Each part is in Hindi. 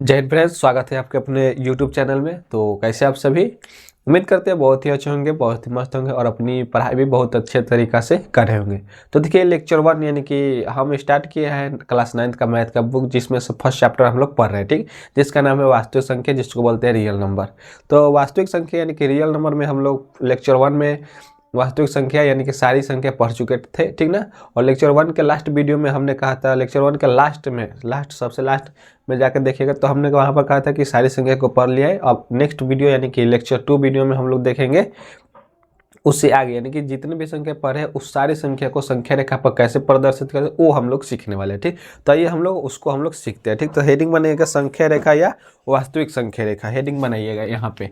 जय हिंद फ्रेंड्स, स्वागत है आपके अपने YouTube चैनल में। तो कैसे आप सभी, उम्मीद करते हैं बहुत ही अच्छे होंगे, बहुत ही मस्त होंगे और अपनी पढ़ाई भी बहुत अच्छे तरीक़ा से कर रहे होंगे। तो देखिए लेक्चर 1 यानी कि हम स्टार्ट किए हैं क्लास 9th का मैथ का बुक, जिसमें से फर्स्ट चैप्टर हम लोग पढ़ रहे हैं, ठीक, जिसका नाम है वास्तविक संख्या, जिसको बोलते हैं रियल नंबर। तो वास्तविक संख्या यानी कि रियल नंबर में हम लोग लेक्चर 1 में वास्तविक संख्या यानी कि सारी संख्या पढ़ चुके थे, ठीक ना। और लेक्चर 1 के लास्ट वीडियो में हमने कहा था, लेक्चर 1 के सबसे लास्ट में जाकर देखिएगा, तो हमने वहाँ पर कहा था कि सारी संख्या को पढ़ लिया है। अब नेक्स्ट वीडियो यानी कि लेक्चर 2 वीडियो में हम लोग देखेंगे उससे आगे, यानी कि जितने भी संख्या पढ़े उस सारी संख्या को संख्या रेखा पर कैसे प्रदर्शित करें वो हम लोग सीखने वाले हैं, ठीक। तो आइए हम लोग उसको सीखते हैं, ठीक। तो हेडिंग बनेगा संख्या रेखा या वास्तविक संख्या रेखा। हेडिंग बनाइएगा यहाँ पे,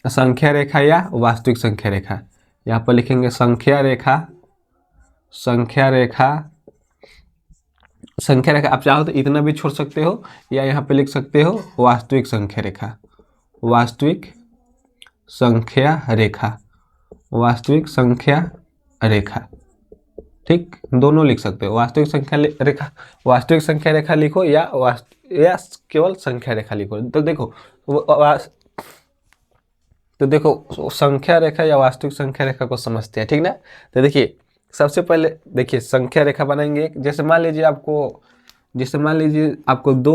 संख्या रेखा या वास्तविक संख्या रेखा। यहाँ पर लिखेंगे संख्या रेखा, संख्या रेखा, संख्या रेखा। आप चाहो तो इतना भी छोड़ सकते हो या यहाँ पे लिख सकते हो वास्तविक संख्या रेखा, वास्तविक संख्या रेखा, वास्तविक संख्या रेखा, ठीक। दोनों लिख सकते हो, वास्तविक संख्या रेखा, वास्तविक संख्या रेखा लिखो या केवल संख्या रेखा लिखो। तो देखो संख्या रेखा या वास्तविक संख्या रेखा को समझते हैं, ठीक ना। तो देखिए सबसे पहले देखिए संख्या रेखा बनाएंगे। जैसे मान लीजिए आपको 2,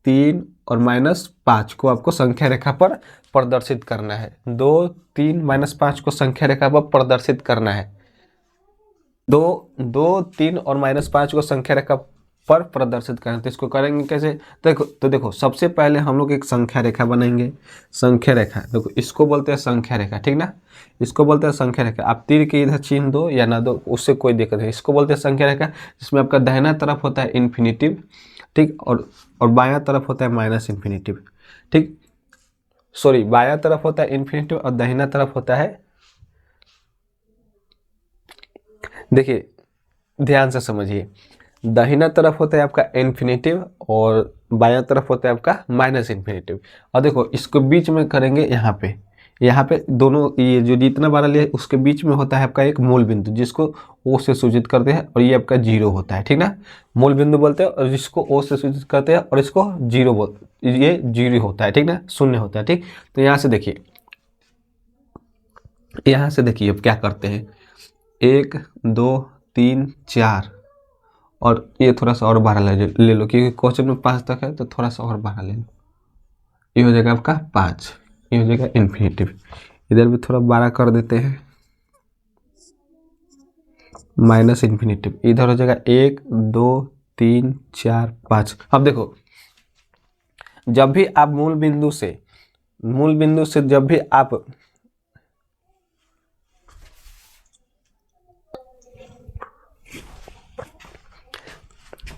3 और -5 को आपको संख्या रेखा पर प्रदर्शित करना है। 2, 3, -5 को संख्या रेखा पर प्रदर्शित करना है। 2, 3 और -5 को संख्या रेखा पर प्रदर्शित करें। तो इसको करेंगे कैसे? देखो सबसे पहले हम लोग एक संख्या रेखा बनाएंगे। संख्या रेखा देखो, इसको बोलते हैं संख्या रेखा, ठीक ना। इसको बोलते हैं संख्या रेखा। आप तीर के इधर चिन्ह दो या ना दो, उससे कोई दिक्कत नहीं। इसको बोलते हैं संख्या रेखा, जिसमें आपका दाहिना तरफ होता है इन्फिनिटिव, ठीक, और बायां तरफ होता है माइनस इन्फिनिटिव, ठीक। सॉरी, बायां तरफ होता है इन्फिनिटिव और दाहिना तरफ होता है, देखिए ध्यान से समझिए, दाहिना तरफ होता है आपका इन्फिनिटिव और बायां तरफ होता है आपका माइनस इन्फिनिटिव। और देखो इसको बीच में करेंगे, यहाँ पे दोनों ये जो जितना बड़ा लिया उसके बीच में होता है आपका एक मूल बिंदु, जिसको ओ से सूचित करते हैं, और ये आपका जीरो होता है, ठीक ना। मूल बिंदु बोलते हैं और जिसको ओ से सूचित करते हैं, और इसको ये जीरो होता है, ठीक ना, शून्य होता है, ठीक। तो यहाँ से देखिए अब क्या करते हैं, 1, 2, 3, 4 और ये थोड़ा सा और बारह ले लो, क्योंकि क्वेश्चन में 5 तक है, तो थोड़ा सा और बारह ले लो। ये हो जाएगा आपका 5, ये हो जाएगा इन्फिनिटिव। इधर भी थोड़ा 12 कर देते हैं, माइनस इन्फिनिटिव। इधर हो जाएगा 1, 2, 3, 4, 5। अब देखो जब भी आप मूल बिंदु से जब भी आप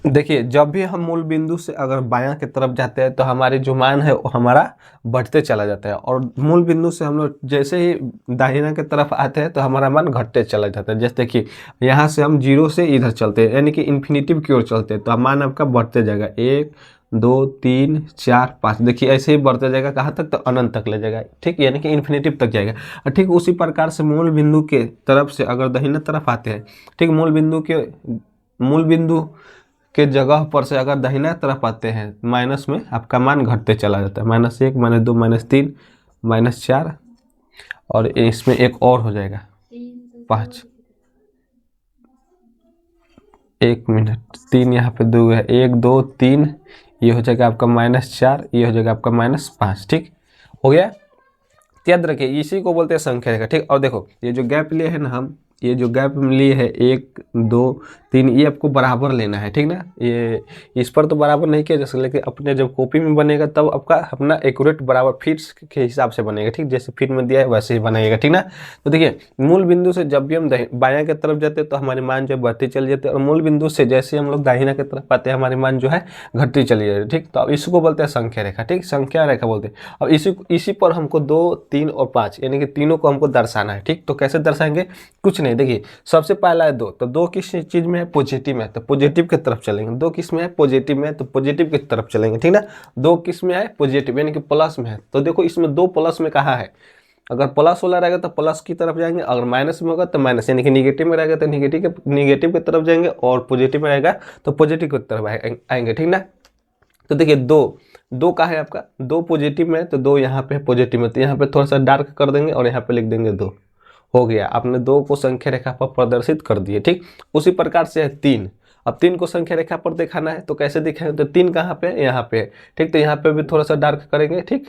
देखिए, जब भी हम मूल बिंदु से अगर बायां की तरफ जाते हैं तो हमारे जो मान है वो हमारा बढ़ते चला जाता है, और मूल बिंदु से हम लोग जैसे ही दाहिना की तरफ आते हैं तो हमारा मान घटते चला जाता है। जैसे देखिए यहाँ से हम 0 से इधर चलते हैं, यानी कि इन्फिनिटिव की ओर चलते हैं, तो मान आपका बढ़ते जाएगा, 1, 2, 3, 4, 5। देखिए ऐसे ही बढ़ते जाएगा, कहाँ तक? तो अनंत तक ले जाएगा, ठीक, यानी कि इन्फिनिटिव तक जाएगा। और ठीक उसी प्रकार से मूल बिंदु के तरफ से अगर दाहिने तरफ आते हैं, ठीक, मूल बिंदु के जगह पर से अगर दाहिना तरफ आते हैं माइनस में, आपका मान घटते चला जाता है, -1, -2, -3, -4, और इसमें एक और हो जाएगा 5। 1 मिनट, 3 यहाँ पे 2 है, 1, 2, 3, ये हो जाएगा आपका -4, ये हो जाएगा आपका -5, ठीक हो गया। याद रखिए इसी को बोलते हैं संख्या रेखा, ठीक। और देखो ये जो गैप लिए है ना हम, ये जो गैप लिए है 1, 2, 3, ये आपको बराबर लेना है, ठीक ना। ये इस पर तो बराबर नहीं किया जा सकता, लेकिन अपने जब कॉपी में बनेगा तब आपका अपना एक्यूरेट बराबर फीट के हिसाब से बनेगा, ठीक, जैसे फीट में दिया है वैसे ही बनाएगा, ठीक ना। तो देखिए मूल बिंदु से जब भी हम बायां की तरफ जाते हैं तो हमारे मान जो बढ़ते चले जाते हैं, और मूल बिंदु से जैसे हम लोग दाहिना की तरफ आते हैं हमारे मान जो है घटते चले जाते हैं, ठीक। तो अब इसको बोलते हैं संख्या रेखा, ठीक, संख्या रेखा बोलते हैं। अब इसी पर हमको 2, 3 और 5 यानी कि तीनों को हमको दर्शाना है, ठीक। तो कैसे दर्शाएंगे? कुछ नहीं, देखिए सबसे पहला है 2, तो 2 किस चीज में है? पॉजिटिव में है, तो पॉजिटिव की तरफ चलेंगे। 2 किस में है? पॉजिटिव में है, तो पॉजिटिव की तरफ चलेंगे, ठीक ना। 2 किस में है? पॉजिटिव यानी कि प्लस में है, तो देखो इसमें 2 प्लस में कहाँ है? अगर प्लस वाला रहेगा तो प्लस की तरफ जाएंगे, अगर माइनस में होगा तो माइनस, यानी कि निगेटिव में रहेगा तो निगेटिव की तरफ जाएंगे, और पॉजिटिव में रहेगा तो पॉजिटिव की तरफ आएंगे, ठीक ना। तो देखिए दो दो का है आपका, दो पॉजिटिव में तो दो यहाँ पे पॉजिटिव में, तो यहाँ पे थोड़ा सा डार्क कर देंगे और यहाँ पे लिख देंगे 2। हो गया, आपने 2 को संख्या रेखा पर प्रदर्शित कर दिए, ठीक। उसी प्रकार से है 3। अब 3 को संख्या रेखा पर दिखाना है तो कैसे दिखाएंगे, तो 3 कहाँ पे, यहाँ पे, ठीक। तो यहाँ पे भी थोड़ा सा डार्क करेंगे, ठीक,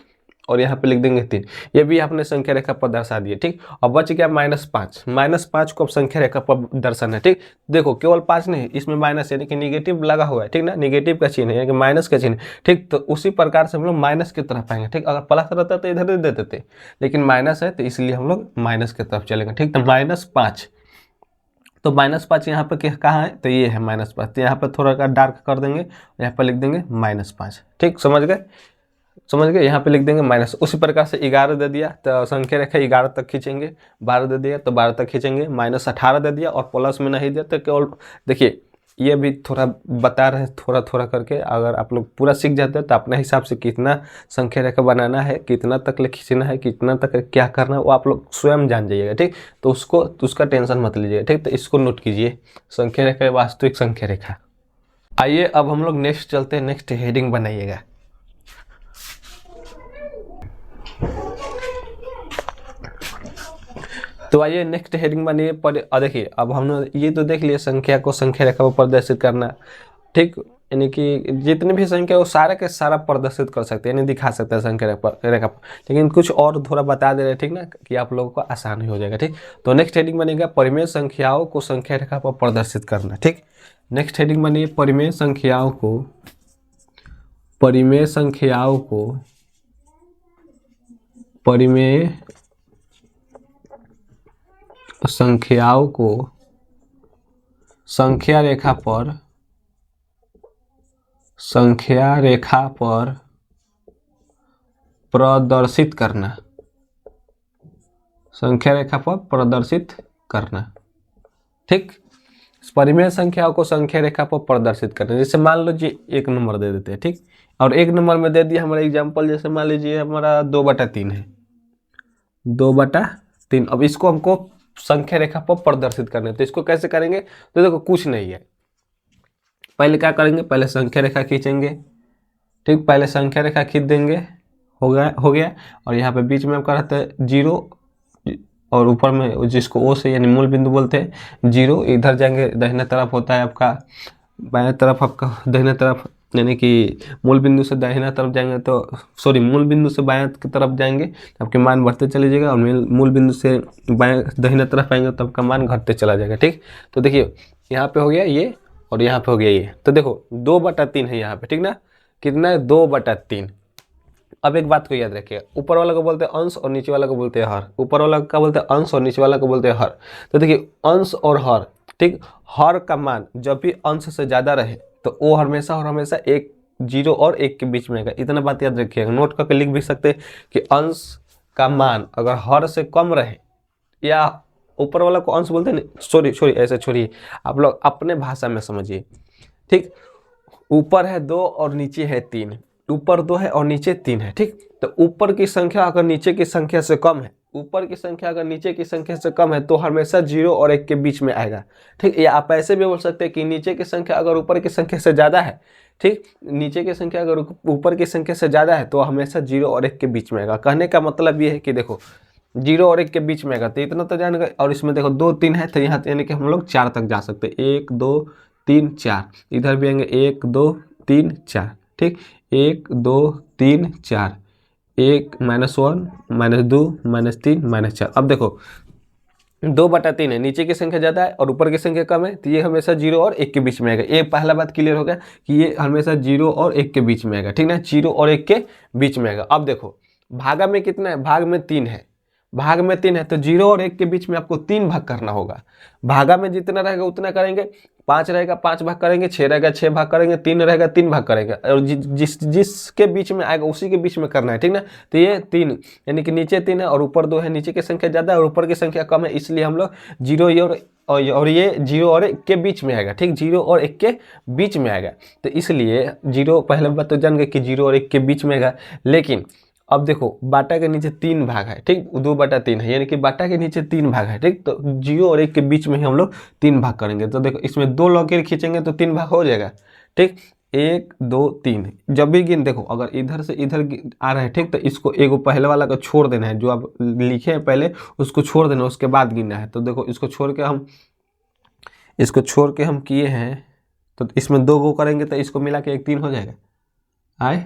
और यहाँ पे लिख देंगे 3। ये भी आपने संख्या रेखा पर दर्शा दिए, ठीक। अब बच गया -5। -5 को अब संख्या रेखा पर दर्शाना है, ठीक। देखो केवल 5 नहीं, इसमें माइनस यानी कि निगेटिव लगा हुआ है, ठीक ना, निगेटिव का चिन्ह है यानी कि माइनस का चिन्ह, ठीक। तो उसी प्रकार से हम लोग माइनस की तरफ आएंगे, ठीक। अगर प्लस रहता तो इधर दे देते, लेकिन माइनस है तो इसलिए हम लोग माइनस की तरफ चलेंगे, ठीक। तो -5, तो -5 यहाँ पे कहाँ है, तो ये है -5, तो यहाँ पे थोड़ा का डार्क कर देंगे, यहाँ पे लिख देंगे -5, ठीक। समझ गए, यहाँ पे लिख देंगे माइनस। उसी प्रकार से 11 दे दिया तो संख्या रेखा 11 तक खींचेंगे, 12 दे दिया तो 12 तक खींचेंगे, -18 दे दिया और प्लस में नहीं दिया तो केवल, देखिए ये भी थोड़ा बता रहे हैं थोड़ा थोड़ा करके, अगर आप लोग पूरा सीख जाते हैं तो अपने हिसाब से कितना संख्या रेखा बनाना है, कितना तक खींचना है, कितना तक क्या करना है, वो आप लोग स्वयं जान जाइएगा, ठीक। तो उसका टेंशन मत लीजिएगा, ठीक। तो इसको नोट कीजिए, संख्या रेखा वास्तविक संख्या रेखा। आइए अब हम लोग नेक्स्ट चलते हैं, नेक्स्ट हेडिंग बनाइएगा। तो आइए नेक्स्ट हेडिंग बनिए पर, देखिए अब हमने ये तो देख लिया संख्या को संख्या रेखा पर प्रदर्शित करना, ठीक। यानी कि जितनी भी संख्या वो सारा के सारा प्रदर्शित कर सकते हैं, यानी दिखा सकते हैं संख्या रेखा पर, लेकिन कुछ और थोड़ा बता दे रहे, ठीक ना, कि आप लोगों को आसान हो जाएगा, ठीक। तो नेक्स्ट हेडिंग बनेगा परिमेय संख्याओं को संख्या रेखा पर प्रदर्शित करना, ठीक। नेक्स्ट हेडिंग बनिए परिमेय संख्याओं को संख्या रेखा पर प्रदर्शित करना, संख्या रेखा पर प्रदर्शित करना, ठीक। परिमेय संख्याओं को संख्या रेखा पर प्रदर्शित करना, जैसे मान लो जी 1 नंबर दे देते हैं, ठीक। और 1 नंबर में दे दिया हमारा एग्जाम्पल, जैसे मान लीजिए हमारा 2/3 है, 2/3। अब इसको हमको संख्या रेखा पर प्रदर्शित करना है, तो इसको कैसे करेंगे, तो देखो कुछ नहीं है, पहले क्या करेंगे, पहले संख्या रेखा खींचेंगे, ठीक। पहले संख्या रेखा खींच देंगे, हो गया। और यहाँ पे बीच में आपका रहता है 0, और ऊपर में जिसको ओ से यानी मूल बिंदु बोलते हैं 0, इधर जाएंगे दाहिने तरफ होता है आपका, बाएं तरफ आपका दाहिने तरफ, यानी कि मूल बिंदु से दाहिना तरफ जाएंगे तो मूल बिंदु से बाएं की तरफ जाएंगे तो आपके मान बढ़ते चले जाएगा, और मूल बिंदु से बाएं दाहिने तरफ आएंगे तो आपका मान घटते चला जाएगा, ठीक। तो देखिए यहाँ पे हो गया ये और यहाँ पे हो गया ये, तो देखो 2/3 है यहाँ पे, ठीक ना, कितना है 2/3। अब एक बात को याद रखिए, ऊपर वाला को बोलते हैं अंश और नीचे वाला को बोलते हैं हर, ऊपर वाला का बोलते हैं अंश और नीचे वाला को बोलते हैं हर। तो देखिए अंश और हर, ठीक, हर का मान जब भी अंश से ज्यादा रहे तो वो हमेशा और हमेशा 0 और 1 के बीच में आएगा, इतना बात याद रखिएगा। नोट करके लिख भी सकते हैं कि अंश का मान अगर हर से कम रहे, या ऊपर वाला को अंश बोलते हैं, सॉरी ऐसे छोड़िए, आप लोग अपने भाषा में समझिए, ठीक। ऊपर है 2 और नीचे है 3, ऊपर 2 है और नीचे 3 है, ठीक। तो ऊपर की संख्या अगर नीचे की संख्या से कम है, ऊपर की संख्या अगर नीचे की संख्या से कम है तो हमेशा 0 और 1 के बीच में आएगा, ठीक। या आप ऐसे भी बोल सकते हैं कि नीचे की संख्या अगर ऊपर की संख्या से ज़्यादा है, ठीक, नीचे की संख्या अगर ऊपर की संख्या से ज़्यादा है तो हमेशा 0 और 1 के बीच में आएगा। कहने का मतलब ये है कि देखो 0 और 1 के बीच में आएगा, तो इतना तो जान गए। और इसमें देखो 2 3 है तो यहाँ यानी कि हम लोग 4 तक जा सकते हैं, 1 2 3 4, इधर भी आएंगे 1 2 3 4, ठीक, 1 2 3 4, 1 -1 -2 -3 -4। अब देखो 2/3 है, नीचे की संख्या ज़्यादा है और ऊपर की संख्या कम है, तो ये हमेशा 0 और 1 के बीच में आएगा। ये पहला बात क्लियर हो गया कि ये हमेशा 0 और 1 के बीच में आएगा, ठीक ना, 0 और 1 के बीच में आएगा। अब देखो भागा में कितना है, भाग में 3 है, भाग में 3 है तो 0 और 1 के बीच में आपको 3 भाग करना होगा। भागा में जितना रहेगा उतना करेंगे, 5 रहेगा 5 भाग करेंगे, 6 रहेगा 6 भाग करेंगे, 3 रहेगा 3 भाग करेंगे, और जिसके बीच में आएगा उसी के बीच में करना है, ठीक ना। तो ये 3 यानी कि नीचे 3 है और ऊपर 2 है, नीचे की संख्या ज़्यादा है और ऊपर की संख्या कम है, इसलिए हम लोग 0 और ये 0 और 1 के बीच में आएगा, ठीक, 0 और 1 के बीच में आएगा। तो इसलिए 0, पहले बात तो जान गए कि 0 और 1 के बीच में आएगा, लेकिन अब देखो बाटा के नीचे 3 भाग है, ठीक, 2/3 है, यानी कि बाटा के नीचे 3 भाग है, ठीक। तो 0 और 1 के बीच में ही हम लोग 3 भाग करेंगे। तो देखो इसमें 2 लकीर खींचेंगे तो 3 भाग हो जाएगा, ठीक। 1 2 3 जब भी गिन, देखो अगर इधर से इधर आ रहा है, ठीक, तो इसको एगो पहले वाला को छोड़ देना है, जो आप लिखे हैं पहले उसको छोड़ देना, उसके बाद गिनना है। तो देखो इसको छोड़ के हम किए हैं, तो इसमें 2 गो करेंगे तो इसको मिला के 1 3 हो जाएगा। आए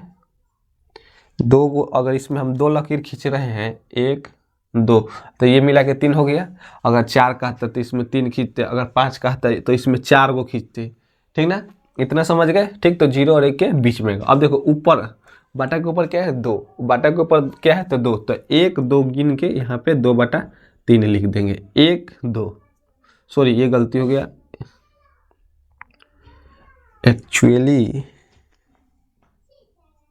2 गो, अगर इसमें हम 2 लकीर खींच रहे हैं 1 2, तो ये मिला के 3 हो गया। अगर 4 कहता तो इसमें 3 खींचते, अगर 5 कहता तो इसमें 4 गो खींचते, ठीक ना, इतना समझ गए, ठीक। तो 0 और 1 के बीच में। अब देखो ऊपर बाटा के ऊपर क्या है 2, बाटा के ऊपर क्या है तो 2, तो 1 2 गिन के यहाँ पे 2/3 लिख देंगे। 1 2, सॉरी ये गलती हो गया, एक्चुअली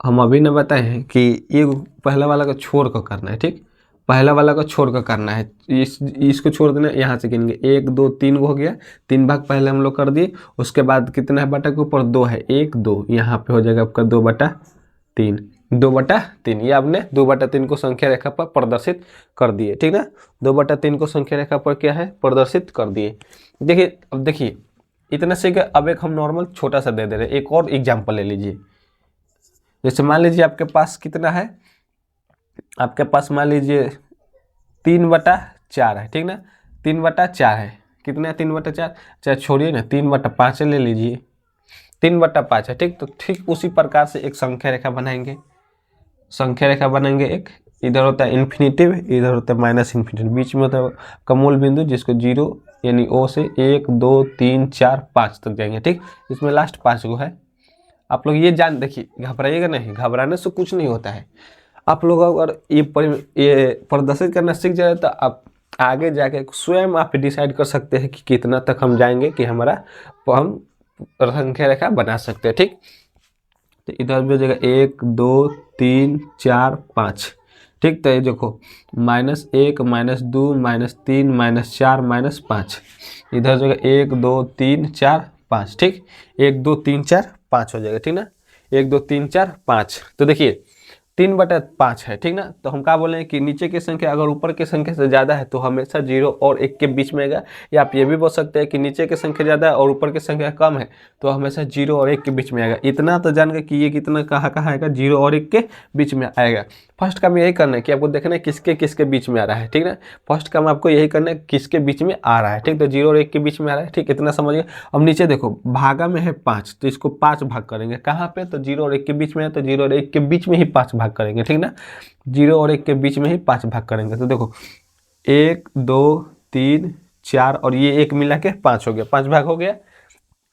हम अभी न बताए हैं कि ये पहला वाला को छोड़ कर करना है, ठीक, पहला वाला को छोड़ कर करना है। इसको छोड़ देना, यहाँ से गिनेंगे 1 2 3 हो गया, 3 भाग पहले हम लोग कर दिए। उसके बाद कितना है बाटा के ऊपर 2 है, 1 2, यहाँ पे हो जाएगा आपका 2/3, 2/3। ये आपने 2/3 को संख्या रेखा पर प्रदर्शित कर दिए, ठीक ना, 2/3 को संख्या रेखा पर क्या है प्रदर्शित कर दिए। देखिए अब देखिए इतना से अब एक हम नॉर्मल छोटा सा दे दे रहे हैं, एक और एग्जाम्पल ले लीजिए। जैसे मान लीजिए आपके पास कितना है, आपके पास मान लीजिए 3/4 है, ठीक ना, 3/4 है, कितना है 3/4, चाहे छोड़िए ना 3/5 ले लीजिए, 3/5 है, ठीक। तो ठीक उसी प्रकार से एक संख्या रेखा बनाएंगे, संख्या रेखा बनाएंगे एक, इधर होता है इन्फिनिटिव, इधर होता है माइनस इन्फिनिटिव, बीच में होता है का मूल बिंदु जिसको 0 यानी O से 1 2 3 4 5 तक जाएंगे, ठीक। इसमें लास्ट 5 गो है। आप लोग ये जान, देखिए घबराइएगा नहीं, घबराने से कुछ नहीं होता है। आप लोग अगर ये प्रदर्शित करना सीख जाए तो आप आगे जाके स्वयं आप डिसाइड कर सकते हैं कि कितना तक हम जाएंगे कि हम संख्या रेखा बना सकते हैं, ठीक। तो इधर भी हो जाएगा 1 2 3 4 5, ठीक। तो ये देखो -1 -2 -3 -4 -5, इधर हो जाएगा 1 2 3 4 5, ठीक। 1 2 3 4 5 हो जाएगा, ठीक ना, 1 2 3 4 5। तो देखिए 3/5 है, ठीक ना। तो हम क्या बोले हैं कि नीचे की संख्या अगर ऊपर की संख्या से ज़्यादा है तो हमेशा 0 और 1 के बीच में आएगा, या आप ये भी बोल सकते हैं कि नीचे की संख्या ज़्यादा है और ऊपर की संख्या कम है तो हमेशा 0 और 1 के बीच में आएगा। इतना तो जान गए कि ये कितना कहाँ आएगा, 0 और 1 के बीच में आएगा। फर्स्ट काम यही करना है कि आपको देखना है किसके किसके बीच में आ रहा है, ठीक ना, फर्स्ट काम आपको यही करना है किसके बीच में आ रहा है, ठीक। तो 0 और 1 के बीच में आ रहा है, ठीक, इतना समझिए। अब नीचे देखो भागा में है 5, तो इसको 5 भाग करेंगे, कहाँ पे, तो 0 और 1 के बीच में है, तो 0 और 1 के बीच में ही 5 भाग करेंगे, ठीक ना, 0 और 1 के बीच में ही 5 भाग करेंगे। तो देखो 1 2 3 4 और ये 1 मिला के 5 हो गया, 5 भाग हो गया,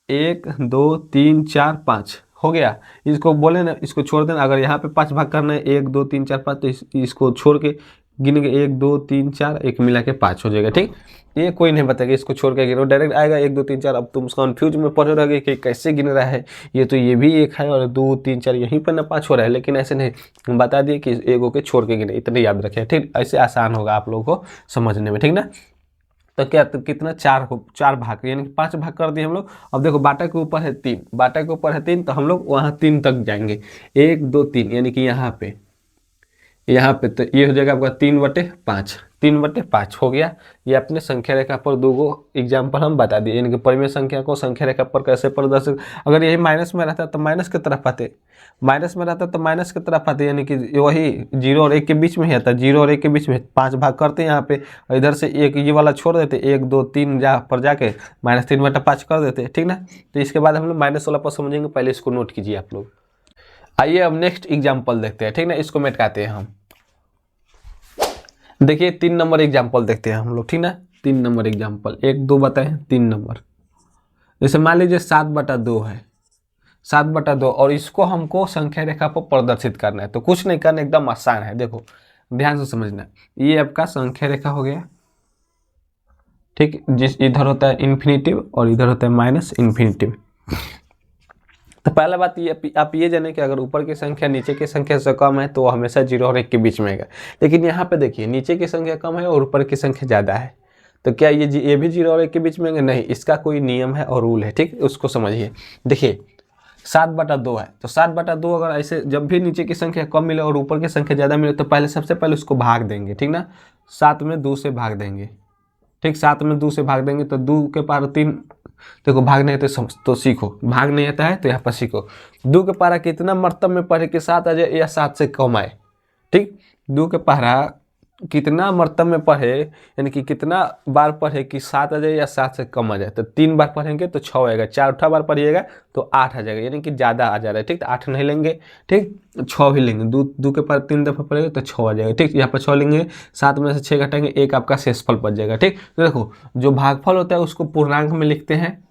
1 2 3 4 5 हो गया। इसको बोले ना, इसको छोड़ देना, अगर यहाँ पे 5 भाग करना है 1 2 3 4 5, तो इसको छोड़ के गिनेंगे 1 2 3 4, 1 मिला के 5 हो जाएगा, ठीक। ये कोई नहीं बताएगा, इसको छोड़ के गिनो डायरेक्ट आएगा 1 2 3 4। अब तुम कंफ्यूज में पड़ रहोगे कि कैसे गिन रहा है, ये तो ये भी 1 है और 2 3 4 यहीं पर ना 5 हो रहा है, लेकिन ऐसे नहीं, हम बता दिए कि 1 के छोड़ के गिने, इतने याद रखें, ठीक। ऐसे आसान होगा आप लोगों को समझने में, ठीक ना। तो क्या, तो कितना 4 भाग, यानी कि 5 भाग कर दिए हम लोग। अब देखो बाटा के ऊपर है 3, बाटा के ऊपर है 3, तो हम लोग वहाँ 3 तक जाएंगे, 1 2 3, यानी कि यहाँ पे तो ये हो जाएगा आपका 3/5, 3/5 हो गया। ये अपने संख्या रेखा पर 2 गो एग्जाम्पल हम बता दिए, यानी कि परिमेय संख्या को संख्या रेखा पर कैसे प्रदर्शित। अगर यही माइनस में रहता तो माइनस की तरफ आते, माइनस में रहता तो माइनस की तरफ आते, यानी कि वही 0 और 1 के बीच में ही आता, 0 और 1 के बीच में 5 भाग करते यहाँ पे, और इधर से एक ये वाला छोड़ देते, 1 2 3 पर जाके -3/5 कर देते, ठीक ना। तो इसके बाद हम लोग माइनस वाला पर समझेंगे, पहले इसको नोट कीजिए आप लोग। आइए अब नेक्स्ट एग्जाम्पल देखते हैं, ठीक ना, इसको मेटकाते हैं हम। देखिए 3 नंबर एग्जाम्पल देखते हैं हम लोग, ठीक ना, 3 नंबर एग्जाम्पल, 1 2 बताए, 3 नंबर। जैसे मान लीजिए 7/2 है, 7/2, और इसको हमको संख्या रेखा पर प्रदर्शित करना है। तो कुछ नहीं करना, एकदम आसान है, देखो ध्यान से समझना। ये आपका संख्या रेखा हो गया, ठीक, जिस इधर होता है इन्फिनिटिव और इधर होता है माइनस इन्फिनिटिव। तो पहला बात ये आप ये जाने कि अगर ऊपर की संख्या नीचे की संख्या से कम है तो हमेशा 0 और 1 के बीच में आएगा। लेकिन यहाँ पे देखिए नीचे की संख्या कम है और ऊपर की संख्या ज़्यादा है, तो क्या ये भी 0 और 1 के बीच में आएंगे? नहीं, इसका कोई नियम है और रूल है, ठीक, उसको समझिए। देखिए 7/2 है, तो 7/2 अगर ऐसे जब भी नीचे की संख्या कम मिले और ऊपर की संख्या ज़्यादा मिले तो पहले सबसे पहले उसको भाग देंगे, ठीक ना। 7 में 2 से भाग देंगे, ठीक, 7 में 2 से भाग देंगे तो 2 के पावर 3। देखो भाग नहीं आता तो सीखो, भाग नहीं आता है तो यहाँ पर सीखो। 2 के पारा कितना मर्तब में पढ़े कि 7 आ जाए या 7 से कम आए, ठीक। 2 के पारा कितना मर्तब में पढ़े, यानी कि कितना बार पढ़े कि 7 आ जाए या 7 से कम आ जाए, तो 3 बार पढ़ेंगे तो 6 आएगा, 4 बार पढ़िएगा तो 8 आ जाएगा, यानी कि ज़्यादा आ जा रहा है, ठीक। तो 8 नहीं लेंगे, ठीक, 6 भी लेंगे। 2 के पार 3 दफ़ा पढ़ेगा तो 6 आ जाएगा, ठीक। यहाँ पर 6 लेंगे, 7 में से 6 घटाएंगे, 1 आपका शेषफल बच जाएगा, ठीक। तो देखो जो भागफल होता है उसको पूर्णांक में लिखते हैं,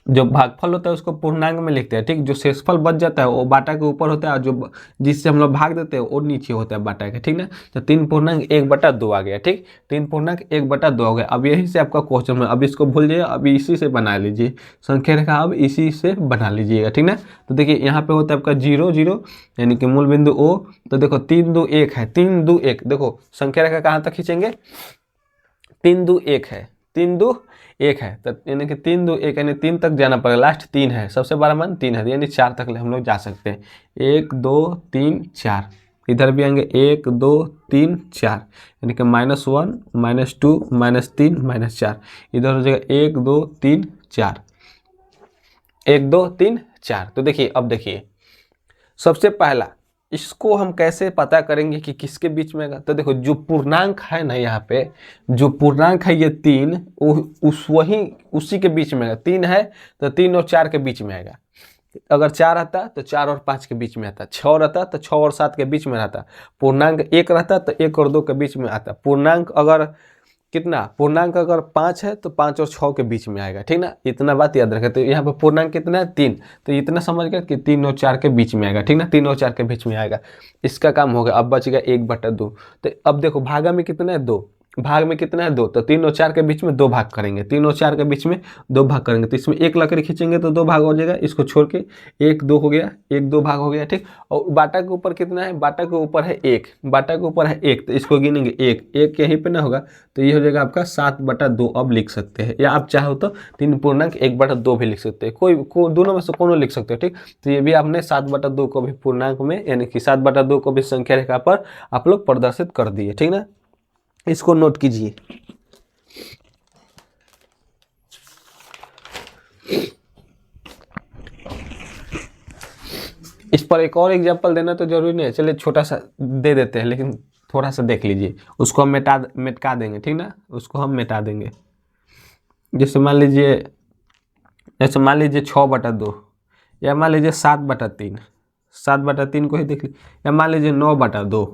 जो भागफल होता है उसको पूर्णांक में लिखते हैं, ठीक। जो शेषफल बच जाता है वो बाटा के ऊपर होता है और जो जिससे हम लोग भाग देते हैं वो नीचे होता है बाटा के, ठीक ना। तो 3.1/2 आ गया, ठीक। 3.1/2 हो गया। अब यही से आपका क्वेश्चन है, अब इसको भूल जाइए, अभी इसी से बना लीजिए संख्या रेखा, अब इसी से बना लीजिएगा, ठीक ना। तो देखिए यहाँ पे होता है आपका 0 0, यानी कि मूल बिंदु O। तो देखो 3 2 1 है, 3 2 1, देखो संख्या रेखा कहाँ तक खींचेंगे, 3 2 1 है, 3 2 1 है, तो यानी कि 3 2 1 यानी 3 तक जाना पड़ेगा, लास्ट 3 है, सबसे बड़ा मान 3 है, यानी 4 तक हम लोग जा सकते हैं। 1 2 3 4, इधर भी आएंगे 1 2 3 4, यानी कि -1 -2 -3 -4, इधर हो जाएगा 1 2 3 4, 1 2 3 4। तो देखिए अब देखिए सबसे पहला इसको हम कैसे पता करेंगे कि किसके बीच में आएगा। तो देखो जो पूर्णांक है ना, यहाँ पे जो पूर्णांक है ये 3, उसी के बीच में आएगा। 3 है तो 3 और 4 के बीच में आएगा। अगर 4 आता तो 4 और 5 के बीच में आता, 6 रहता तो 6 और 7 के बीच में रहता, पूर्णांक 1 रहता तो 1 और 2 के बीच में आता, पूर्णांक अगर कितना, पूर्णांक अगर 5 है तो 5 और 6 के बीच में आएगा, ठीक ना। इतना बात याद रखें। तो यहाँ पर पूर्णांक कितना है, 3, तो इतना समझ गया कि 3 और 4 के बीच में आएगा, ठीक ना, 3 और 4 के बीच में आएगा। इसका काम हो गया। अब बच गया 1/2। तो अब देखो भागा में कितना है, 2, भाग में कितना है, 2, तो 3 और 4 के बीच में 2 भाग करेंगे, 3 और 4 के बीच में 2 भाग करेंगे, तो इसमें 1 लकड़ी खींचेंगे तो 2 भाग हो जाएगा, इसको छोड़ के 1 2 हो गया, 1 2 भाग हो गया, ठीक। और बाटा के ऊपर कितना है, बाटा के ऊपर है 1, बाटा के ऊपर है 1, तो इसको गिनेंगे 1 1 यहीं पे ना होगा, तो ये हो जाएगा आपका 7/2 अब लिख सकते हैं, या आप चाहो तो 3.1/2 भी लिख सकते हैं, कोई दोनों में से कोनो लिख सकते हो, ठीक। तो ये भी आपने 7/2 को भी पूर्णांक में, यानी कि 7/2 को भी संख्या रेखा पर आप लोग प्रदर्शित कर दिए, ठीक ना। इसको नोट कीजिए। इस पर एक और एग्जांपल देना तो जरूरी नहीं है, चलिए छोटा सा दे देते हैं, लेकिन थोड़ा सा देख लीजिए। उसको हम मिटा देंगे, ठीक ना, उसको हम मिटा देंगे। जैसे मान लीजिए 6/2, या मान लीजिए 7/3, 7/3 को ही देख लीजिए, या मान लीजिए 9/2,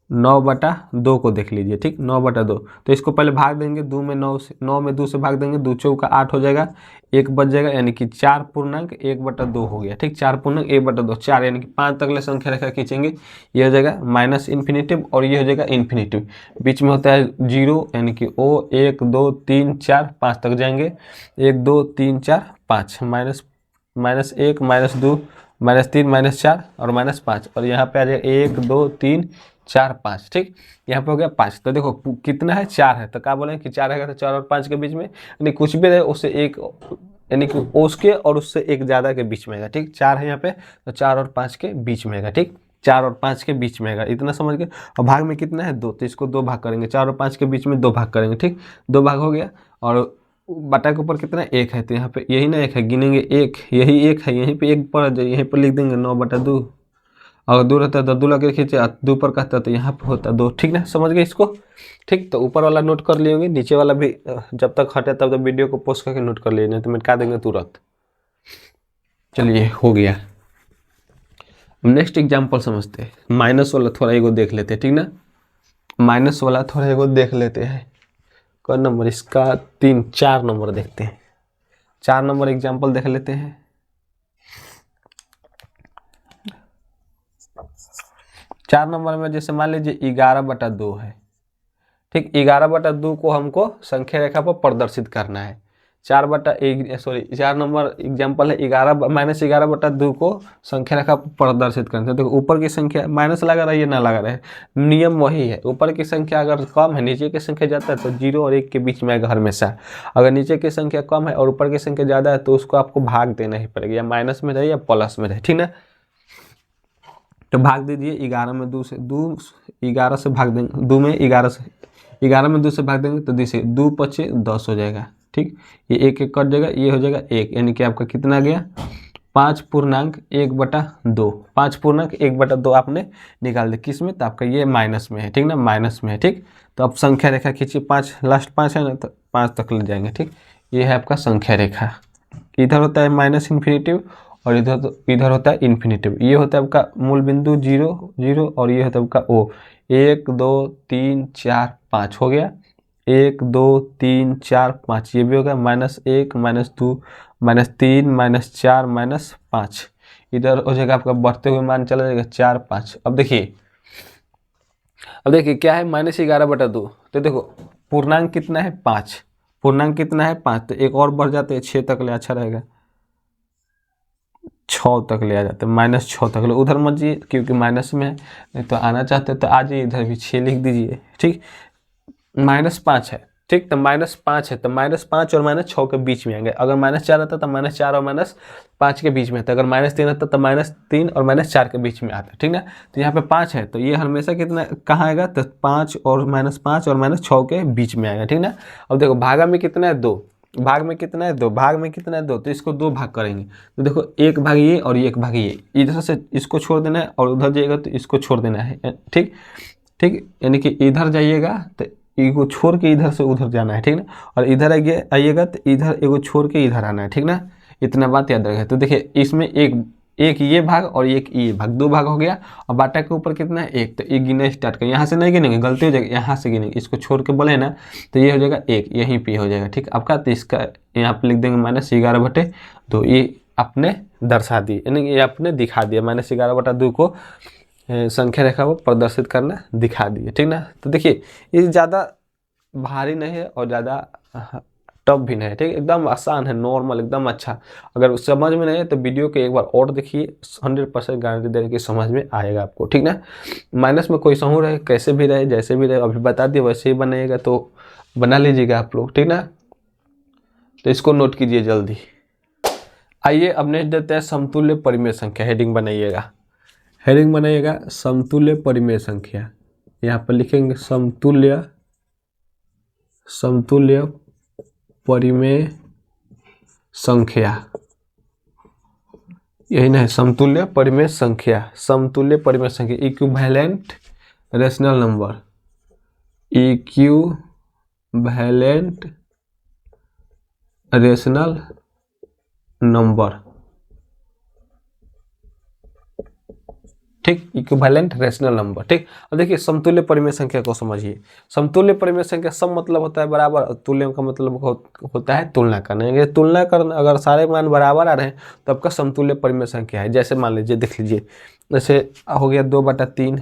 9/2 को देख लीजिए, ठीक, 9/2। तो इसको पहले भाग देंगे, 2 में 9 से, 9 में 2 से भाग देंगे, 2 चौका 8 हो जाएगा, 1 बच जाएगा, यानी कि 4.1/2 हो गया, ठीक, 4.1/2, 4 यानी कि 5 तक ले संख्या रेखा खींचेंगे, ये हो जाएगा -इन्फिनेटिव और ये हो जाएगा इन्फिनेटिव, बीच में होता है 0, यानी कि O 1 2 3 4 5 तक जाएंगे, 1 2 3 4 5, -1 -2 -3 -4 और -5, और यहाँ पे आ जाएगा 1 2 3 4 5, ठीक, यहाँ पे हो गया 5। तो देखो कितना है, 4 है, तो क्या बोले कि 4 है तो 4 और 5 के बीच में, यानी कुछ भी रहे उससे एक, यानी कि उसके और उससे एक ज़्यादा के बीच में आएगा, ठीक। 4 है यहाँ पे तो 4 और 5 के बीच में आएगा, ठीक, 4 और 5 के बीच में आएगा, इतना समझ गए। और भाग में कितना है, 2, तो इसको 2 भाग करेंगे, 4 और 5 के बीच में 2 भाग करेंगे, ठीक, 2 भाग हो गया। और बटा के ऊपर कितना 1 है, तो यहाँ पे यही ना 1 है, गिनेंगे 1, यही 1 है, यहीं पे 1 पर यहीं पर लिख देंगे 9/2। अगर 2 रहता है तो 2 लगे खींचे, 2 पर कहता है तो यहाँ पे होता 2, ठीक ना, समझ गए इसको, ठीक। तो ऊपर वाला नोट कर लिए होंगे, नीचे वाला भी जब तक हटे तब तक वीडियो को पोस्ट करके नोट कर लिए, नहीं तो मिटा देंगे तुरंत। चलिए हो गया। नेक्स्ट एग्जाम्पल समझते हैं, माइनस वाला थोड़ा एगो देख लेते हैं, ठीक ना, माइनस वाला थोड़ा एगो देख लेते हैं। कौन नंबर इसका, 3 4 नंबर देखते हैं, 4 नंबर एग्जाम्पल देख लेते हैं। 4 नंबर में जैसे मान लीजिए 11/2 है, ठीक, 11/2 को हमको संख्या रेखा पर प्रदर्शित करना है। 4 बटा एक, सॉरी 4 नंबर एग्जाम्पल है 11 माइनस 11 बटा 2 को संख्या रेखा प्रदर्शित करते हैं। देखो ऊपर की संख्या माइनस लगा रहा है या ना लगा रहा है, नियम वही है। ऊपर की संख्या अगर कम है, नीचे की संख्या ज़्यादा है, तो 0 और 1 के बीच में आएगा हमेशा। अगर नीचे की संख्या कम है और ऊपर की संख्या ज़्यादा है तो उसको आपको भाग देना ही पड़ेगा, या माइनस में रहे या प्लस में रहे, ठीक ना। तो भाग दीजिए 11 में 2 से 11 से भाग देंगे, 2 में 11 में 2 से भाग देंगे तो जैसे 2 पचे 10 हो जाएगा, ठीक। ये एक एक कट जाएगा, ये हो जाएगा 1, यानी कि आपका कितना गया 5.1/2। 5.1/2 आपने निकाल दिया किस में, तो आपका ये माइनस में है, ठीक ना, माइनस में है, ठीक। तो अब संख्या रेखा खींचिए, 5 लास्ट 5 है ना, तो 5 तक ले जाएंगे, ठीक। ये है आपका संख्या रेखा। इधर होता है माइनस इन्फिनेटिव और इधर होता है इन्फिनेटिव। ये होता है आपका मूल बिंदु 0 0 और ये होता है आपका O। 1 2 3 4 5 हो गया, 1 2 3 4 5 ये भी हो गया, -1 -2 -3 -4 -5। इधर हो जाएगा आपका बढ़ते हुए मान चला जाएगा 4 5। अब देखिए क्या है -11/2, तो देखो पूर्णांक कितना है 5, पूर्णांक कितना है 5, तो एक और बढ़ जाते हैं 6 तक ले, अच्छा रहेगा 6 तक ले आ जाते हैं, -6 तक ले। उधर मत जाइए क्योंकि माइनस में है, नहीं तो आना चाहते तो आ जाइए, इधर भी 6 लिख दीजिए, ठीक। -5 है, ठीक, तो -5 है, तो -5 और -6 के बीच में आएंगे। अगर -4 आता तो -4 और -5 के बीच में आता, अगर -3 आता तो -3 और -4 के बीच में आता, ठीक ना। तो यहाँ पे 5 है तो ये हमेशा कितना कहाँ आएगा, तो 5 और -5 और -6 के बीच में आएगा, ठीक ना। अब देखो भागा में कितना है 2, भाग में कितना है 2, भाग में कितना है 2, तो इसको 2 भाग करेंगे तो देखो 1 भाग ये और 1 भाग ये, इधर से इसको छोड़ देना है और उधर जाइएगा तो इसको छोड़ देना है, ठीक ठीक, यानी कि इधर जाइएगा तो एगो छोड़ के इधर से उधर जाना है, ठीक ना। और इधर आइएगा तो इधर एगो छोड़ के इधर आना है, ठीक ना। इतना बात याद रखें। तो देखिए इसमें एक ये भाग और एक ये भाग, 2 भाग हो गया। और बाटा के ऊपर कितना है 1, तो एक गिनना स्टार्ट करें, यहाँ से नहीं गिनेंगे, गलती हो जाएगी, यहाँ से गिनेंगे, इसको छोड़ के बोले ना, तो ये हो जाएगा 1, यहीं पे हो जाएगा, ठीक आपका। तो इसका यहाँ पे लिख देंगे -11/2, ये आपने दर्शा दी, यानी ये आपने दिखा दिया, -11/2 को संख्या रेखा को प्रदर्शित करना दिखा दिए, ठीक ना। तो देखिए ये ज़्यादा भारी नहीं है और ज़्यादा टफ भी नहीं है, ठीक, एकदम आसान है, नॉर्मल, एकदम अच्छा। अगर समझ में नहीं है तो वीडियो के एक बार और देखिए, 100% गारंटी देने की समझ में आएगा आपको, ठीक ना। माइनस में कोई सहू रहे, कैसे भी रहे, जैसे भी रहे, अभी बता दिए वैसे ही बनाइएगा, तो बना लीजिएगा आप लोग, ठीक ना। तो इसको नोट कीजिए जल्दी। आइए अब नेक्स्ट देते हैं समतुल्य परिमेय संख्या। हेडिंग बनाइएगा, हेडिंग बनाइएगा समतुल्य परिमेय संख्या। यहाँ पर लिखेंगे समतुल्य परिमेय संख्या, यही ना है समतुल्य परिमेय संख्या। समतुल्य परिमेय संख्या equivalent rational number, equivalent rational number, ठीक, इक्विवेलेंट रेशनल नंबर, ठीक। अब देखिए समतुल्य परिमेय संख्या को समझिए। समतुल्य परिमेय संख्या सम मतलब होता है बराबर, तुल्य का मतलब होता है तुलना करना। ये तुलना करना, अगर सारे मान बराबर आ रहे हैं तो आपका समतुल्य परिमेय संख्या है। जैसे मान लीजिए, देख लीजिए, जैसे हो गया 2/3,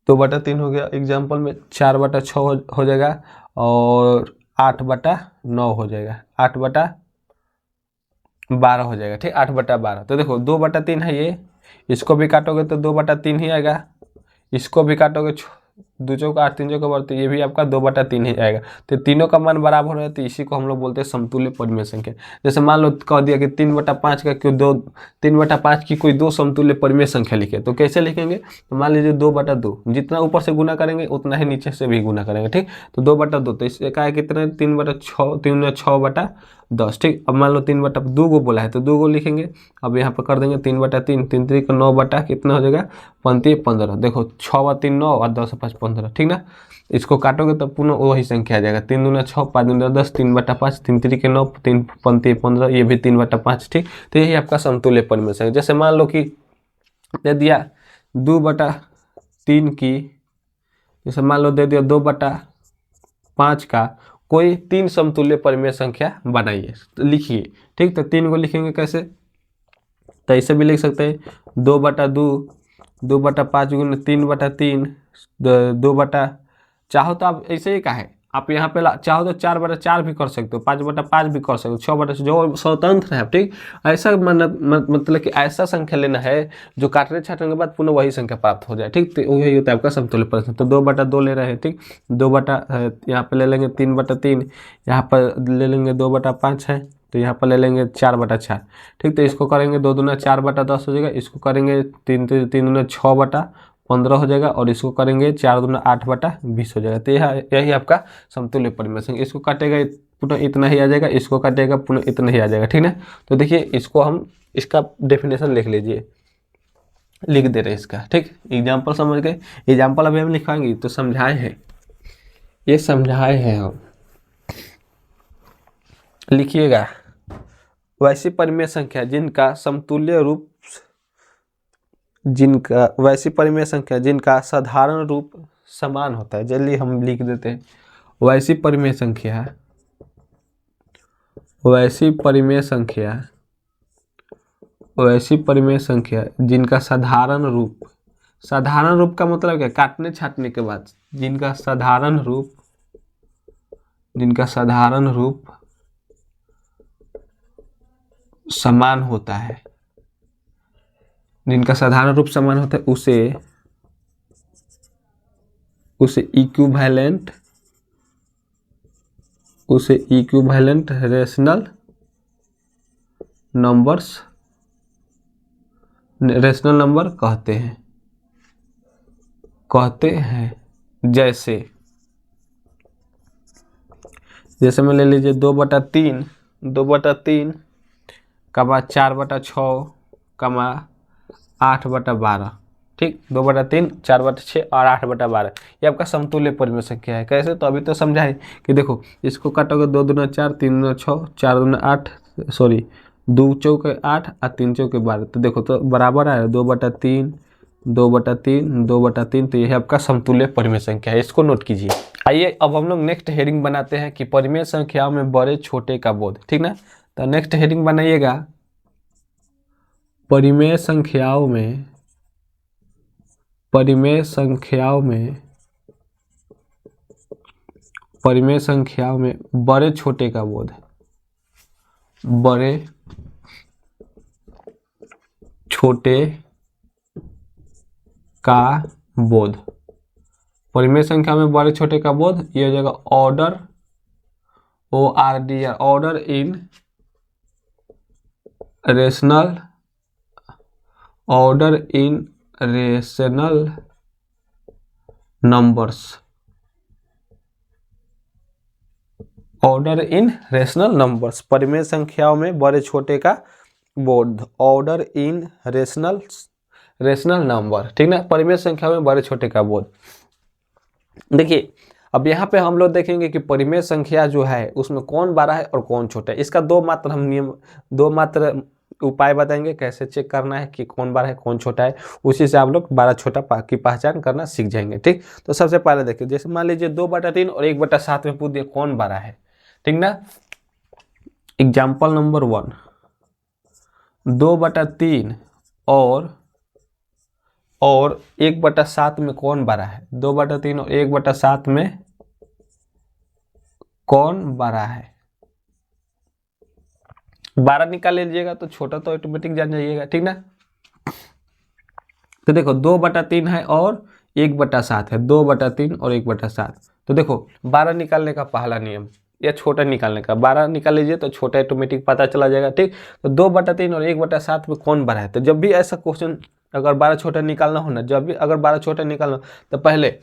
2/3 हो गया एग्जाम्पल में, 4/6 हो जाएगा और 8/9 हो जाएगा, 8/12 हो जाएगा, ठीक, 8/12। तो देखो 2/3 है ये, इसको भी काटोगे तो 2/3 ही आएगा, इसको भी काटोगे 2 चौका 8 3 चौका 12, तो ये भी आपका 2/3 ही आएगा। तो तीनों का मान बराबर है, तो इसी को हम लोग बोलते हैं समतुल्य परिमेय संख्या। जैसे मान लो कह दिया कि 3/5 का क्यों 3/5 की कोई 2 समतुल्य परिमेय संख्या लिखे, तो कैसे लिखेंगे, तो मान लीजिए 2/2, जितना ऊपर से गुना करेंगे उतना ही नीचे से भी गुना करेंगे, ठीक। तो 2/2, तो इससे का कितना 3/6, 3/6/10, ठीक। अब मान लो 3/2 को बोला है तो 2 को लिखेंगे। अब यहाँ पर कर देंगे 3/3, 3 3 का 9 बटा कितना हो जाएगा 15। देखो 6/3 9 और 10/5 15, ठीक ना। इसको काटोगे तो पुनः वही संख्या आ जाएगा, 3 दूना 6, 5 दूना 10, 3/5, 3 3 के 9, 3 15 15, ये भी 3/5, ठीक। तो यही आपका समतुल्य परिमेय संख्या। जैसे मान लो कि दे दिया 2/3 की, जैसे मान लो दे दिया 2/5 का कोई 3 समतुल्य परिमेय संख्या बनाइए, तो लिखिए, ठीक। तो 3 को लिखेंगे कैसे, तो ऐसे भी लिख सकते हैं 2/2, 2/5 गुना 3/3, 2 बटा, चाहो तो आप ऐसे ही का है, आप यहाँ पे चाहो तो 4/4 भी कर सकते हो, 5/5 भी कर सकते हो, 6/6 जो स्वतंत्र है। ठीक, ऐसा मतलब कि ऐसा संख्या लेना है जो काटने छाटने के बाद पुनः वही संख्या प्राप्त हो जाए। ठीक, तो वही होता है आपका समतुल्य प्रश्न। तो 2/2 ले रहे हैं। ठीक, 2 बटा यहाँ पे ले लेंगे 3/3, यहाँ पर ले लेंगे 2/5 है, तो यहाँ पर ले लेंगे 4/4। ठीक, तो इसको करेंगे 2 दूना 4/10 हो जाएगा, इसको करेंगे 3 दूना 6/15 हो जाएगा, और इसको करेंगे 4 दूना 8/20 हो जाएगा। तो यही आपका समतुल्य परिमेय संख्या। इसको काटेगा पुनः इतना ही आ जाएगा, इसको काटेगा पुनः इतना ही आ जाएगा। ठीक ना, तो देखिए इसको हम इसका डेफिनेशन लिख लीजिए, लिख दे रहे हैं इसका। ठीक, एग्जाम्पल समझ गए। एग्जाम्पल अभी हम लिखवाएंगे तो समझाए हैं, ये समझाए हैं हम, लिखिएगा। वैसी परिमेय संख्या जिनका समतुल्य रूप, वैसी परिमेय संख्या जिनका साधारण रूप समान होता है। जल्दी हम लिख देते हैं, वैसी परिमेय संख्या, वैसी परिमेय संख्या, वैसी परिमेय संख्या जिनका साधारण रूप, साधारण रूप का मतलब क्या, काटने छाटने के बाद, जिनका साधारण रूप, जिनका साधारण रूप समान होता है, जिनका साधारण रूप समान होता है, उसे इक्विवेलेंट, उसे equivalent rational numbers, rational number कहते हैं। जैसे में ले लीजिए 2/3, 2/3 कमा 4/6 कमा 8/12। ठीक, 2/3, 4/6 और 8/12, ये आपका समतुल्य परिमेय संख्या है। कैसे, तो अभी तो समझाए कि देखो इसको काटोगे 2 दूना 4, 3 दूना 6, 4 दूना 8, सॉरी 2 चौके 8 और 3 चौके 12, तो देखो तो बराबर है 2/3, 2/3, 2/3। तो यह आपका समतुल्य परिमेय संख्या है, इसको नोट कीजिए। आइए अब हम लोग नेक्स्ट हेडिंग बनाते हैं कि परिमेय संख्याओं में बड़े छोटे का बोध। ठीक ना, तो नेक्स्ट हेडिंग बनाइएगा, परिमेय संख्याओं में, परिमेय संख्याओं में, परिमेय संख्याओं में बड़े छोटे का बोध, बड़े छोटे का बोध। परिमेय संख्या में बड़े छोटे का बोध, ये हो जाएगा order, ORDR, order in rational, order in rational numbers, order in rational numbers. परिमेय संख्याओं में बड़े छोटे का बोध, ऑर्डर इन रेशनल नंबर। ठीक ना, परिमेय संख्या में बड़े छोटे का बोध। देखिए अब यहाँ पे हम लोग देखेंगे कि परिमेय संख्या जो है उसमें कौन बड़ा है और कौन छोटा है। इसका दो मात्र उपाय बताएंगे कैसे चेक करना है कि कौन बड़ा है कौन छोटा है, उसी से आप लोग बड़ा छोटा की पहचान करना सीख जाएंगे। ठीक, तो सबसे पहले देखिए, जैसे मान लीजिए 2/3 और 1/7 में पूछ दिए कौन बड़ा है। ठीक ना, एग्जाम्पल नंबर 1, 2/3 और 1/7 में कौन बड़ा है, 2/3 और 1/7 में कौन बड़ा है। 12 निकाल लीजिएगा तो छोटा तो ऑटोमेटिक जान जाइएगा। ठीक ना, तो देखो 2/3 है और 1/7 है, 2/3 और 1/7। तो देखो 12 निकालने का पहला नियम या छोटा निकालने का, 12 निकाल लीजिए तो छोटा ऑटोमेटिक पता चला जाएगा। ठीक, तो 2/3 और 1/7 में कौन बड़ा है, तो जब भी ऐसा क्वेश्चन अगर 12 छोटा निकालना हो ना, जब भी अगर 12 छोटा निकालना तो पहले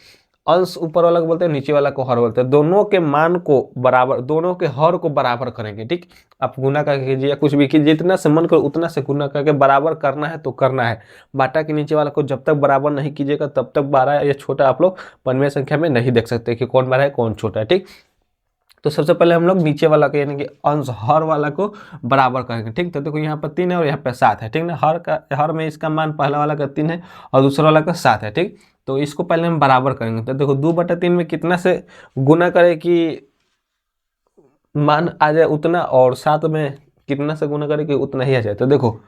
अंश ऊपर वाला को बोलते हैं, नीचे वाला को हर बोलते हैं, दोनों के मान को बराबर, दोनों के हर को बराबर करेंगे। ठीक, आप गुना करके कीजिए या कुछ भी कीजिए, जितना से मन करो उतना से गुना करके बराबर करना है तो करना है। बाटा के नीचे वाला को जब तक बराबर नहीं कीजिएगा तब तक बड़ा या छोटा आप लोग परिमेय संख्या में नहीं देख सकते कि कौन बड़ा है कौन छोटा है। ठीक, तो सबसे पहले हम लोग नीचे वाला को यानी कि अंश हर वाला को बराबर करेंगे। ठीक, तो देखो यहाँ पर 3 है और यहाँ पे 7 है। ठीक ना, हर में इसका मान पहला वाला का 3 है और दूसरा वाला का 7 है। ठीक, तो इसको पहले हम बराबर करेंगे। तो देखो 2/3 में कितना से गुना करें कि मान आ जाए उतना, और 7 में कितना से गुना करें कि उतना ही आ जाए। तो देखो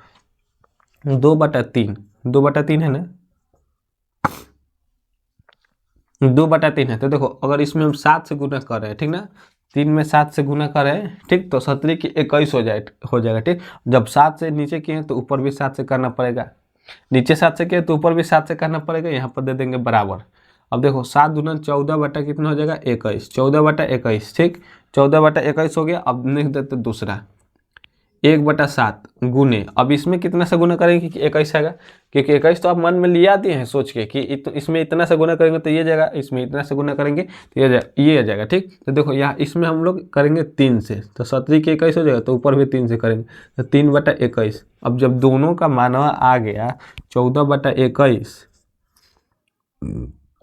2/3 है ना, 2/3 है। तो देखो अगर इसमें हम 7 से गुना कर रहे हैं, ठीक ना, 3 में 7 से गुना कर रहे हैं, ठीक, तो 17 की 21 हो जाएगा, ठीक। जब 7 से नीचे किए हैं तो ऊपर भी 7 से करना पड़ेगा, नीचे 7 से किए तो ऊपर भी 7 से करना पड़ेगा, यहाँ पर दे देंगे बराबर। अब देखो 7 दूना 14 बटा कितना हो जाएगा 21, 14/21, ठीक, 14/21 हो गया। अब लिख देते दूसरा 1/7 गुने, अब इसमें कितना से गुना करेंगे कि 21 आएगा, क्योंकि 21 तो आप मन में लिया दिए हैं सोच के कि इसमें इतना से गुना करेंगे तो ये जाएगा, इसमें इतना से गुना करेंगे तो ये आ जाएगा, ठीक। तो देखो यहाँ इसमें हम लोग करेंगे 3 से, तो 17 के 21 हो जाएगा, तो ऊपर भी 3 से करेंगे तो 3/21। अब जब दोनों का मानवा आ गया 14/21,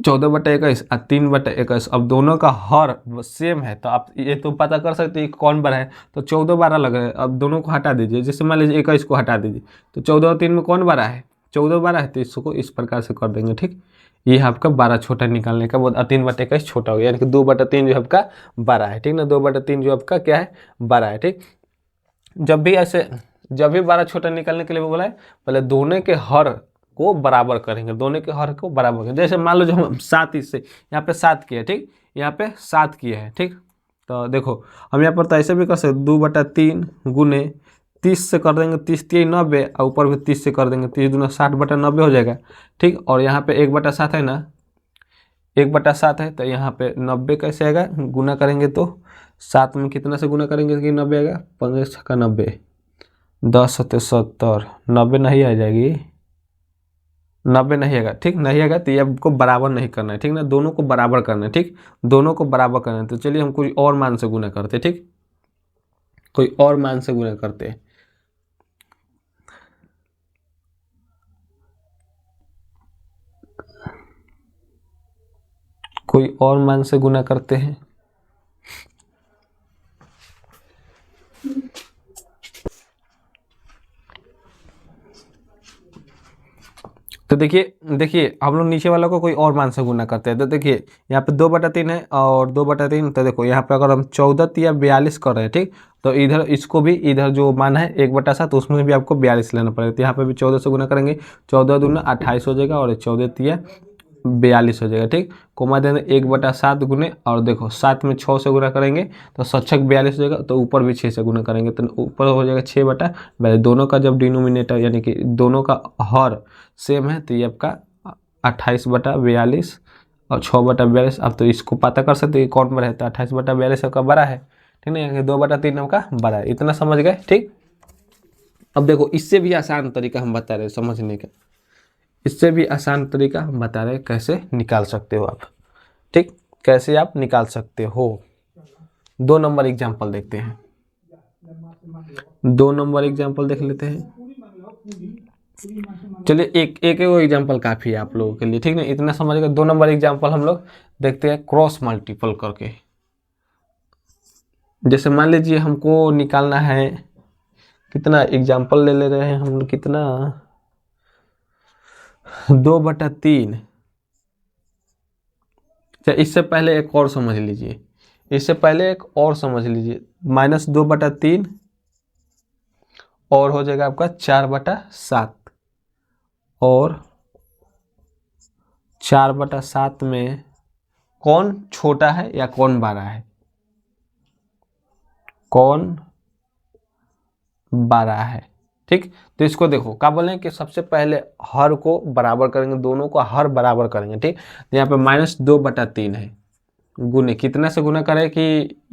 14/21 और 3/21, अब दोनों का हर सेम है तो आप ये तो पता कर सकते हैं कौन बड़ा है, तो 14/12 लग रहा है। अब दोनों को हटा दीजिए, जैसे मान लीजिए 21 को हटा दीजिए, तो 14 और 3 में कौन बड़ा है, 14/12 है, तो इसको इस प्रकार से कर देंगे, ठीक। ये आपका 12 छोटा निकालने का बाद 3/21 छोटा हो गया, यानी कि 2/3 जो आपका बड़ा है, ठीक ना, 2/3 जो आपका क्या है बड़ा है, ठीक। जब भी 12 छोटा निकालने के लिए बोला है, पहले दोनों के हर को बराबर करेंगे, दोनों के हर को बराबर करेंगे। जैसे मान लो जो हम 7 इससे यहाँ पे 7 किया, ठीक, यहाँ पे 7 किया है, ठीक। तो देखो हम यहाँ पर तो ऐसे भी कर सकते 2/3 गुने 30 से कर देंगे, 30 3 90 और ऊपर भी 30 से कर देंगे, 30 दूना 60/90 हो जाएगा, ठीक। और यहाँ पे 1/7 है ना, 1/7 है, तो यहाँ पे 90 कैसे आएगा, गुना करेंगे तो 7 में कितना से गुना करेंगे कि 90 आएगा, 15 छक्का 90, 10 सत्ते 70, 90 नहीं आ जाएगी, 90 नहीं आएगा, ठीक, नहीं आएगा तो ये आपको बराबर नहीं करना है, ठीक ना, दोनों को बराबर करना है, ठीक, दोनों को बराबर करना है। तो चलिए हम कोई और मान से गुना करते हैं, ठीक, कोई और मान से गुना करते हैं। कोई और मान से गुना करते हैं। तो देखिए हम लोग नीचे वाला को कोई और मान से गुना करते हैं। तो देखिए यहाँ पे 2/3 है और 2/3, तो देखो यहाँ पे अगर हम 14 या 42 कर रहे हैं, ठीक, तो इधर इसको भी इधर जो मान है 1/7 उसमें भी आपको 42 लेना पड़ेगा। तो यहाँ पे भी 14 से गुना करेंगे, 14 दूना 28 हो जाएगा और 14 42 हो जाएगा, ठीक। कोमा देंगे 1/7 गुने, और देखो 7 में 6 से गुना करेंगे तो 7 42 हो जाएगा, तो ऊपर भी 6 से गुना करेंगे तो ऊपर हो जाएगा 6/42। दोनों का जब डिनोमिनेटर यानी कि दोनों का हर सेम है तो ये आपका 28/42 और 6/42। अब तो इसको पता कर सकते हैं कौन बड़ा है, तो 28/42 आपका बड़ा है, ठीक है, 2/3 आपका बड़ा है। इतना समझ गए, ठीक। अब देखो इससे भी आसान तरीका हम बता रहे हैं समझने का, इससे भी आसान तरीका हम बता रहे हैं कैसे निकाल सकते हो आप, ठीक, कैसे आप निकाल सकते हो। 2 नंबर एग्जाम्पल देखते हैं, 2 नंबर एग्जाम्पल देख लेते हैं। चलिए एक एग्जाम्पल काफ़ी है आप लोगों के लिए, ठीक है, इतना समझ गए। 2 नंबर एग्जाम्पल हम लोग देखते हैं क्रॉस मल्टीपल करके। जैसे मान लीजिए हमको निकालना है कितना, एग्जाम्पल ले रहे हैं हम लोग कितना, 2/3। इससे पहले एक और समझ लीजिए, इससे पहले एक और समझ लीजिए, -2/3 और हो जाएगा आपका 4/7, और 4/7 में कौन छोटा है या कौन बड़ा है, कौन बड़ा है, ठीक। तो इसको देखो क्या बोले कि सबसे पहले हर को बराबर करेंगे, दोनों को हर बराबर करेंगे, ठीक। तो यहाँ पे -2/3 है, गुने कितना से गुना करें कि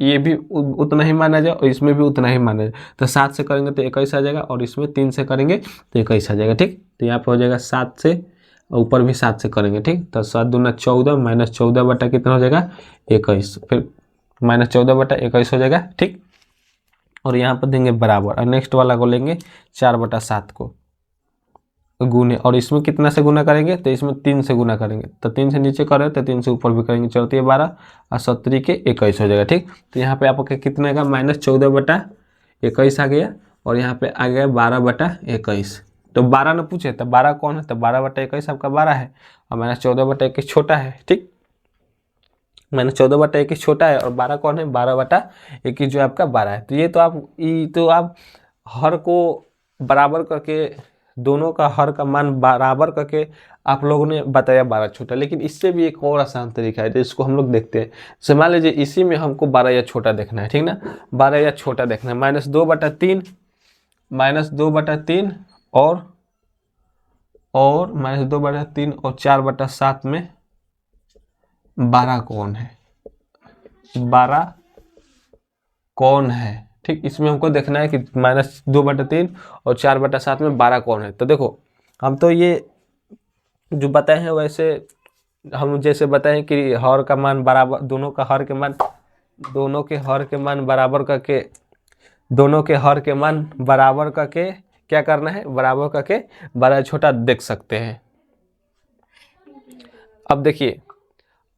ये भी उतना ही माना जाए और इसमें भी उतना ही माना जाए। तो 7 से करेंगे तो 21 आ जाएगा और इसमें 3 से करेंगे तो 21 आ जाएगा, ठीक। तो यहाँ पे हो जाएगा 7 से, ऊपर भी 7 से करेंगे, ठीक। तो 7 दूना 14, -14 बटा कितना हो जाएगा 21, फिर -14/21 हो जाएगा, ठीक। और यहाँ पर देंगे बराबर, और नेक्स्ट वाला को लेंगे 4/7 को गुने, और इसमें कितना से गुना करेंगे, तो इसमें 3 से गुना करेंगे। तो 3 से नीचे करें तो 3 से ऊपर भी करेंगे, 14 12 और 17 के 21 हो जाएगा, ठीक। तो यहाँ पे आपका कितना का -14/21 आ गया, और यहाँ पे आ गया 12/21। तो 12 ने पूछे तो 12 कौन है, तो 12/21 आपका 12 है, और -14/21 छोटा है, ठीक। -14/21 छोटा है और 12 कौन है, 12/21 जो आपका 12 है। तो ये तो आप हर को बराबर करके दोनों का हर का मान बराबर करके आप लोगों ने बताया 12 छोटा, लेकिन इससे भी एक और आसान तरीका है जिसको हम लोग देखते हैं। जैसे मान लीजिए इसी में हमको 12 या छोटा देखना है, ठीक ना, 12 या छोटा देखना है, -2/3 -2/3 और -2/3 और 4/7 में 12 कौन है, 12 कौन है, ठीक। इसमें हमको देखना है कि -2/3 और 4/7 में 12 कौन है। तो देखो हम तो ये जो बताए हैं वैसे हम जैसे बताए कि हर का मान बराबर, दोनों के हर के मान बराबर करके क्या करना है, बराबर करके बड़ा छोटा देख सकते हैं। अब देखिए,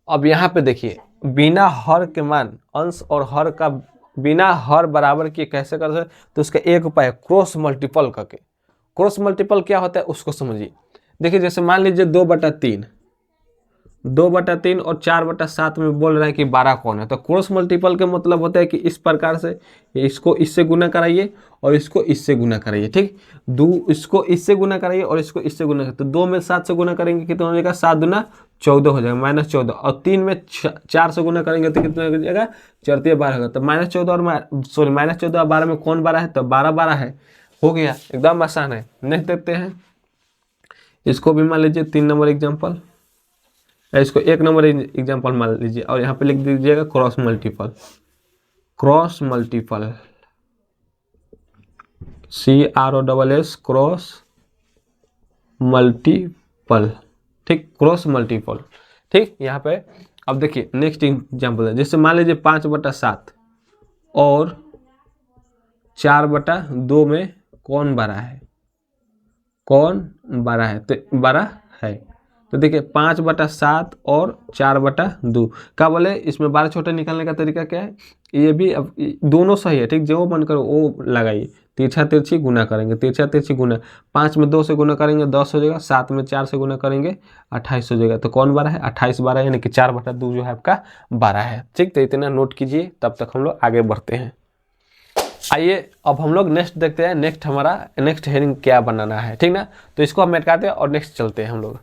अब यहाँ पे देखिए, बिना हर के मान अंश और हर का बिना हर बराबर किए कैसे कर सकते, तो उसका एक उपाय है क्रॉस मल्टीपल करके। क्रॉस मल्टीपल क्या होता है उसको समझिए। देखिए जैसे मान लीजिए 2/3 और 4/7 में बोल रहा है कि 12 कौन है, तो क्रॉस मल्टीपल का मतलब होता है कि इस प्रकार से इसको इससे गुना कराइए और इसको इससे गुना कराइए, ठीक। इसको इससे गुना कराइए और इसको इससे गुना कराइए, तो 2 में 7 से गुना करेंगे कितना हो जाएगा, 7 दूना 14 हो जाएगा, -14। और 3 में 4 से गुना करेंगे तो कितना हो जाएगा, 4 12 होगा। तो -14 और -14 और 12 में कौन 12 है, तो 12 है, हो गया, एकदम आसान है। नेक्स्ट देखते हैं, इसको भी मान लीजिए 3 नंबर एग्जाम्पल, इसको 1 नंबर एग्जाम्पल मान लीजिए और यहाँ पे लिख दीजिएगा cross multiple CROSS cross multiple, ठीक, क्रॉस मल्टीपल, ठीक। यहाँ पे अब देखिए नेक्स्ट एग्जाम्पल है, जैसे मान लीजिए 5/7 और 4/2 में कौन बड़ा है, तो 12 है। तो देखिए 5/7 और 4/2 क्या बोले, इसमें 12 छोटे निकालने का तरीका क्या है, ये भी अब दोनों सही है, ठीक, जो मन करो वो लगाइए, तिरछा तिरछी गुना करेंगे, तिरछा तिरछी गुना, 5 में 2 से गुना करेंगे 10 हो जाएगा, 7 में 4 से गुना करेंगे 28 हो जाएगा। तो कौन 12 है, 28 12 यानी कि 4/2 जो है आपका 12 है, ठीक। तो इतना नोट कीजिए, तब तक हम लोग आगे बढ़ते हैं। आइए अब हम लोग नेक्स्ट देखते हैं, नेक्स्ट हेडिंग क्या बनाना है, ठीक ना। तो इसको हम मेटकाते हैं और नेक्स्ट चलते हैं हम लोग।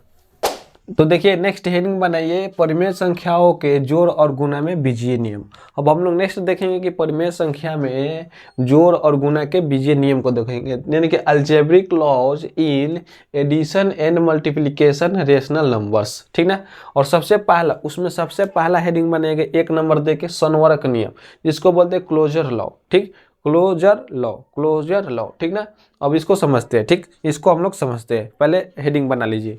तो देखिए नेक्स्ट हेडिंग बनाइए परिमेय संख्याओं के जोड़ और गुणा में बीजीय नियम। अब हम लोग नेक्स्ट देखेंगे कि परिमेय संख्या में जोड़ और गुणा के बीजीय नियम को देखेंगे, यानी कि algebraic laws in addition and multiplication rational numbers, ठीक ना। और सबसे पहला हेडिंग बनेगा 1 नंबर दे के संवर्ग नियम, जिसको बोलते हैं क्लोजर लॉ, ठीक, क्लोजर लॉ, ठीक ना। अब इसको समझते हैं, ठीक, इसको हम लोग समझते हैं, पहले हेडिंग बना लीजिए।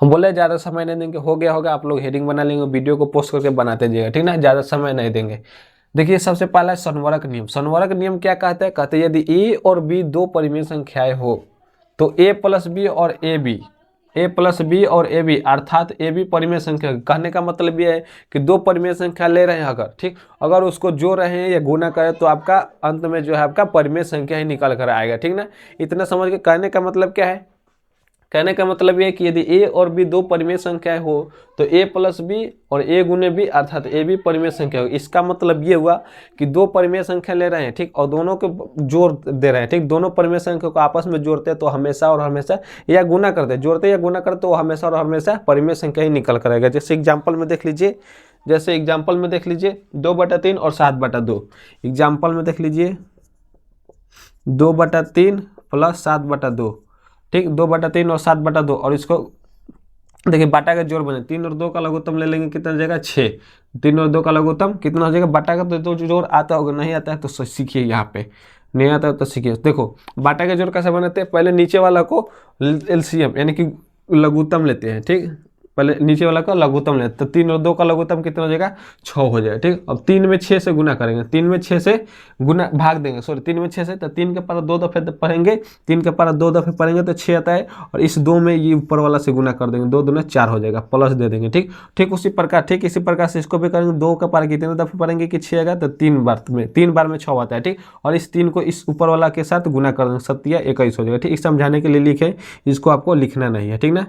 हम बोले ज़्यादा समय नहीं देंगे, हो गया होगा, आप लोग हेडिंग बना लेंगे, वीडियो को पोस्ट करके बनाते जाइएगा, ठीक ना, ज़्यादा समय नहीं देंगे। देखिए सबसे पहला है संवर्ग नियम। संवर्ग नियम क्या कहता है, कहते हैं यदि ए और बी दो परिमेय संख्याएं हो तो ए प्लस बी और ए बी अर्थात ए बी परिमेय संख्या। कहने का मतलब ये है कि दो परिमेय संख्या ले रहे हैं अगर, ठीक, अगर उसको जोड़ रहे हैं या गुना करें तो आपका अंत में जो है आपका परिमेय संख्या ही निकल कर आएगा, ठीक ना। इतना समझ के कहने का मतलब क्या है, कहने का मतलब ये है कि यदि ए और बी दो परिमेय संख्याएं हो तो ए प्लस बी और ए गुने बी अर्थात ए बी परिमेय संख्या हो। इसका मतलब ये हुआ कि दो परिमेय संख्या ले रहे हैं, ठीक, और दोनों को जोड़ दे रहे हैं, ठीक, दोनों परिमेय संख्या को आपस में जोड़ते हैं तो हमेशा और हमेशा या गुना करते हैं, जोड़ते या गुना करते तो हमेशा और हमेशा परिमेय संख्या ही निकल कर आएगा। जैसे एग्जाम्पल में देख लीजिए, 2/3 और 7/2। एग्जाम्पल में देख लीजिए 2/3 प्लस 7/2, ठीक, 2/3 और 7/2। और इसको देखिए बाटा का जोड़ बने, 3 और 2 का लघुत्तम ले लेंगे, कितना हो जाएगा 6। 3 और 2 का लघुत्तम कितना हो जाएगा, बाटा का तो जोड़ आता होगा, नहीं आता है तो सीखिए, यहाँ पे नहीं आता है तो सीखिए। देखो बाटा का जोड़ कैसे बनाते हैं, पहले नीचे वाला को एलसीएम यानी कि लघुत्तम लेते हैं, ठीक, पहले नीचे वाला का लघुत्तम लेते हैं, तो 3 और 2 का लघुत्तम कितना हो जाएगा 6 हो जाएगा, ठीक। अब 3 में 6 से गुना करेंगे, 3 में 6 से गुना भाग देंगे, 3 में 6 से, तो 3 के पारा 2 दफे पढ़ेंगे, 3 के पारा 2 दफे पढ़ेंगे तो 6 आता है, और इस 2 में ये ऊपर वाला से गुना कर देंगे, 2 दूना 4 हो जाएगा, प्लस दे देंगे, ठीक। इसी प्रकार से इसको भी करेंगे, 2 का पारा कितने दफे पढ़ेंगे कि 6 आएगा, तो 3 बार में 6 आता है, ठीक। और इस 3 को इस ऊपर वाला के साथ गुना कर देंगे, 7 या 21 हो जाएगा, ठीक। समझाने के लिए लिखे, इसको आपको लिखना नहीं है, ठीक ना।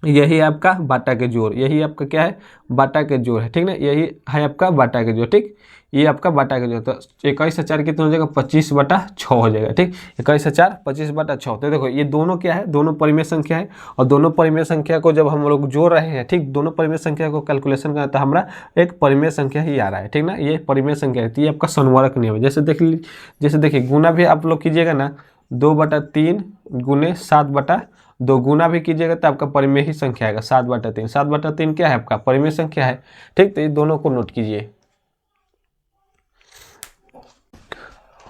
यही आपका बाटा के जोड़, यही आपका क्या है, बाटा के जोड़ है, ठीक ना, यही है आपका बाटा के जोड़, ठीक, ये आपका बाटा के जोड़। तो 21 से 4 कितना हो जाएगा, 25/6 हो जाएगा, ठीक, 21 से 4 25/6। तो देखो ये दोनों क्या है, दोनों परिमेय संख्या है, और दोनों परिमेय संख्या को जब हम लोग जोड़ रहे हैं, ठीक, दोनों परिमेय संख्या को कैलकुलेशन करना, तो हमारा एक परिमेय संख्या ही आ रहा है, ठीक ना, ये परिमेय संख्या है। तो ये आपका संवर्ग नियम है। जैसे देखिए गुना भी आप लोग कीजिएगा ना, 2/3 गुने 7/2 गुना भी कीजिएगा तो आपका परिमेय ही संख्या आएगा 7/3। 7/3 क्या है आपका परिमेय संख्या है, ठीक। तो ये दोनों को नोट कीजिए।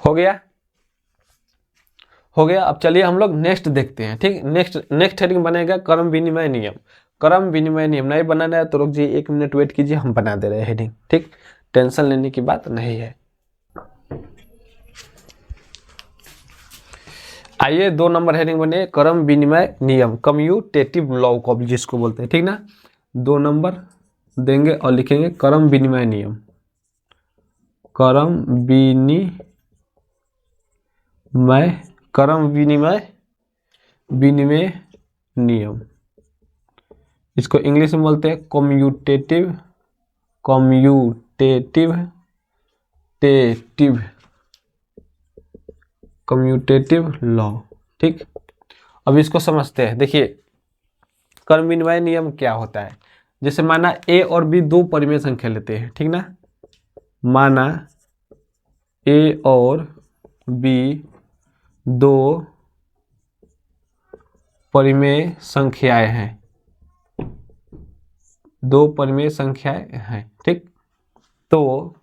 हो गया, हो गया। अब चलिए हम लोग नेक्स्ट देखते हैं, ठीक। नेक्स्ट हेडिंग बनेगा क्रम विनिमय नियम। क्रम विनिमय नियम नहीं बनाना है तो रुक जाइए, 1 मिनट वेट कीजिए, हम बना दे रहे हैं हेडिंग, ठीक, टेंशन लेने की बात नहीं है। आइए 2 नंबर हेडिंग बने क्रम विनिमय नियम, कम्यूटेटिव लॉ को जिसको बोलते हैं, ठीक ना। 2 नंबर देंगे और लिखेंगे क्रम विनिमय नियम, क्रम विनिमय नियम, इसको इंग्लिश में बोलते हैं कम्यूटेटिव लॉ, ठीक। अब इसको समझते हैं। देखिए क्रम विनिमय नियम क्या होता है। जैसे माना ए और बी 2 परिमेय संख्या लेते हैं, ठीक ना, माना ए और बी 2 परिमेय संख्याएं हैं, 2 परिमेय संख्याएं हैं, ठीक। तो